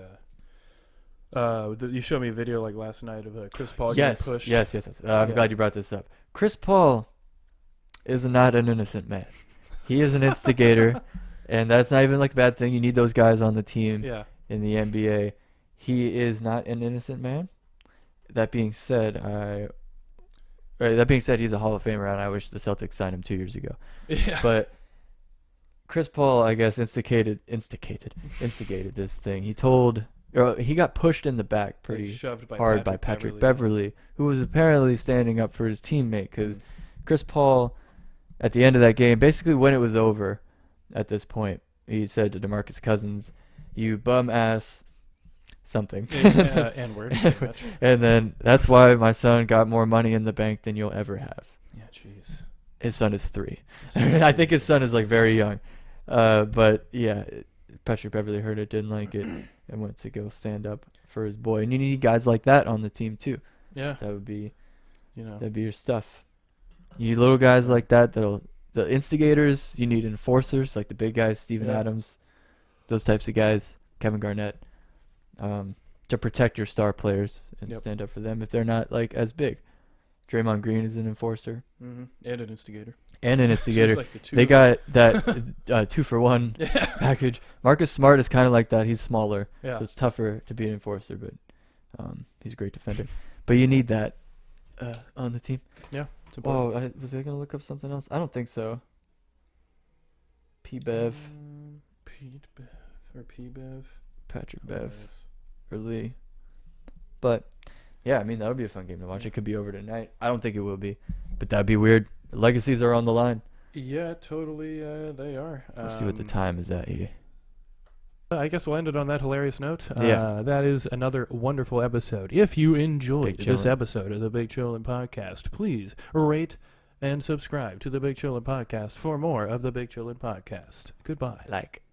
you showed me a video like last night of Chris Paul yes, getting pushed. yes. I'm Yeah. glad you brought this up. Chris Paul is not an innocent man. He is an instigator, and that's not even like a bad thing. You need those guys on the team Yeah. in the NBA. He is not an innocent man. That being said, he's a Hall of Famer, and I wish the Celtics signed him 2 years ago. Yeah. But Chris Paul, I guess, instigated this thing. He got pushed in the back pretty shoved by hard by Patrick Beverly, who was apparently standing up for his teammate. Because Chris Paul, at the end of that game, basically when it was over, at this point, he said to DeMarcus Cousins, "You bum ass something." N-word, pretty much. And then that's why my son got more money in the bank than you'll ever have. Yeah, jeez. His son is 3. I think his son is like very young. But yeah, Patrick Beverly heard it, didn't like it, and went to go stand up for his boy. And you need guys like that on the team too. Yeah. That'd be You know. your stuff. You need little guys like that the instigators. You need enforcers like the big guys, Steven Yeah. Adams, those types of guys, Kevin Garnett, to protect your star players and Yep. stand up for them if they're not like as big. Draymond Green is an enforcer Mm-hmm. And an instigator. and an So instigator. it's like the two They of got that 2-for-1 package. Marcus Smart is kind of like that. He's smaller, Yeah. so it's tougher to be an enforcer, but he's a great defender. But you need that on the team. It's important. Oh, was I going to look up something else? I don't think so. P-Bev, Pete Bev or P-Bev. Patrick Bev, or Lee. But, yeah, I mean, that'll be a fun game to watch. It could be over tonight. I don't think it will be, but that'd be weird. Legacies are on the line. Yeah, totally. They are. Let's see what the time is at here. I guess we'll end it on that hilarious note. Yeah. That is another wonderful episode. If you enjoyed Big this Chillin'. episode of the Big Chillin' Podcast, please rate and subscribe to the Big Chillin' Podcast for more of the Big Chillin' Podcast. Goodbye. Like.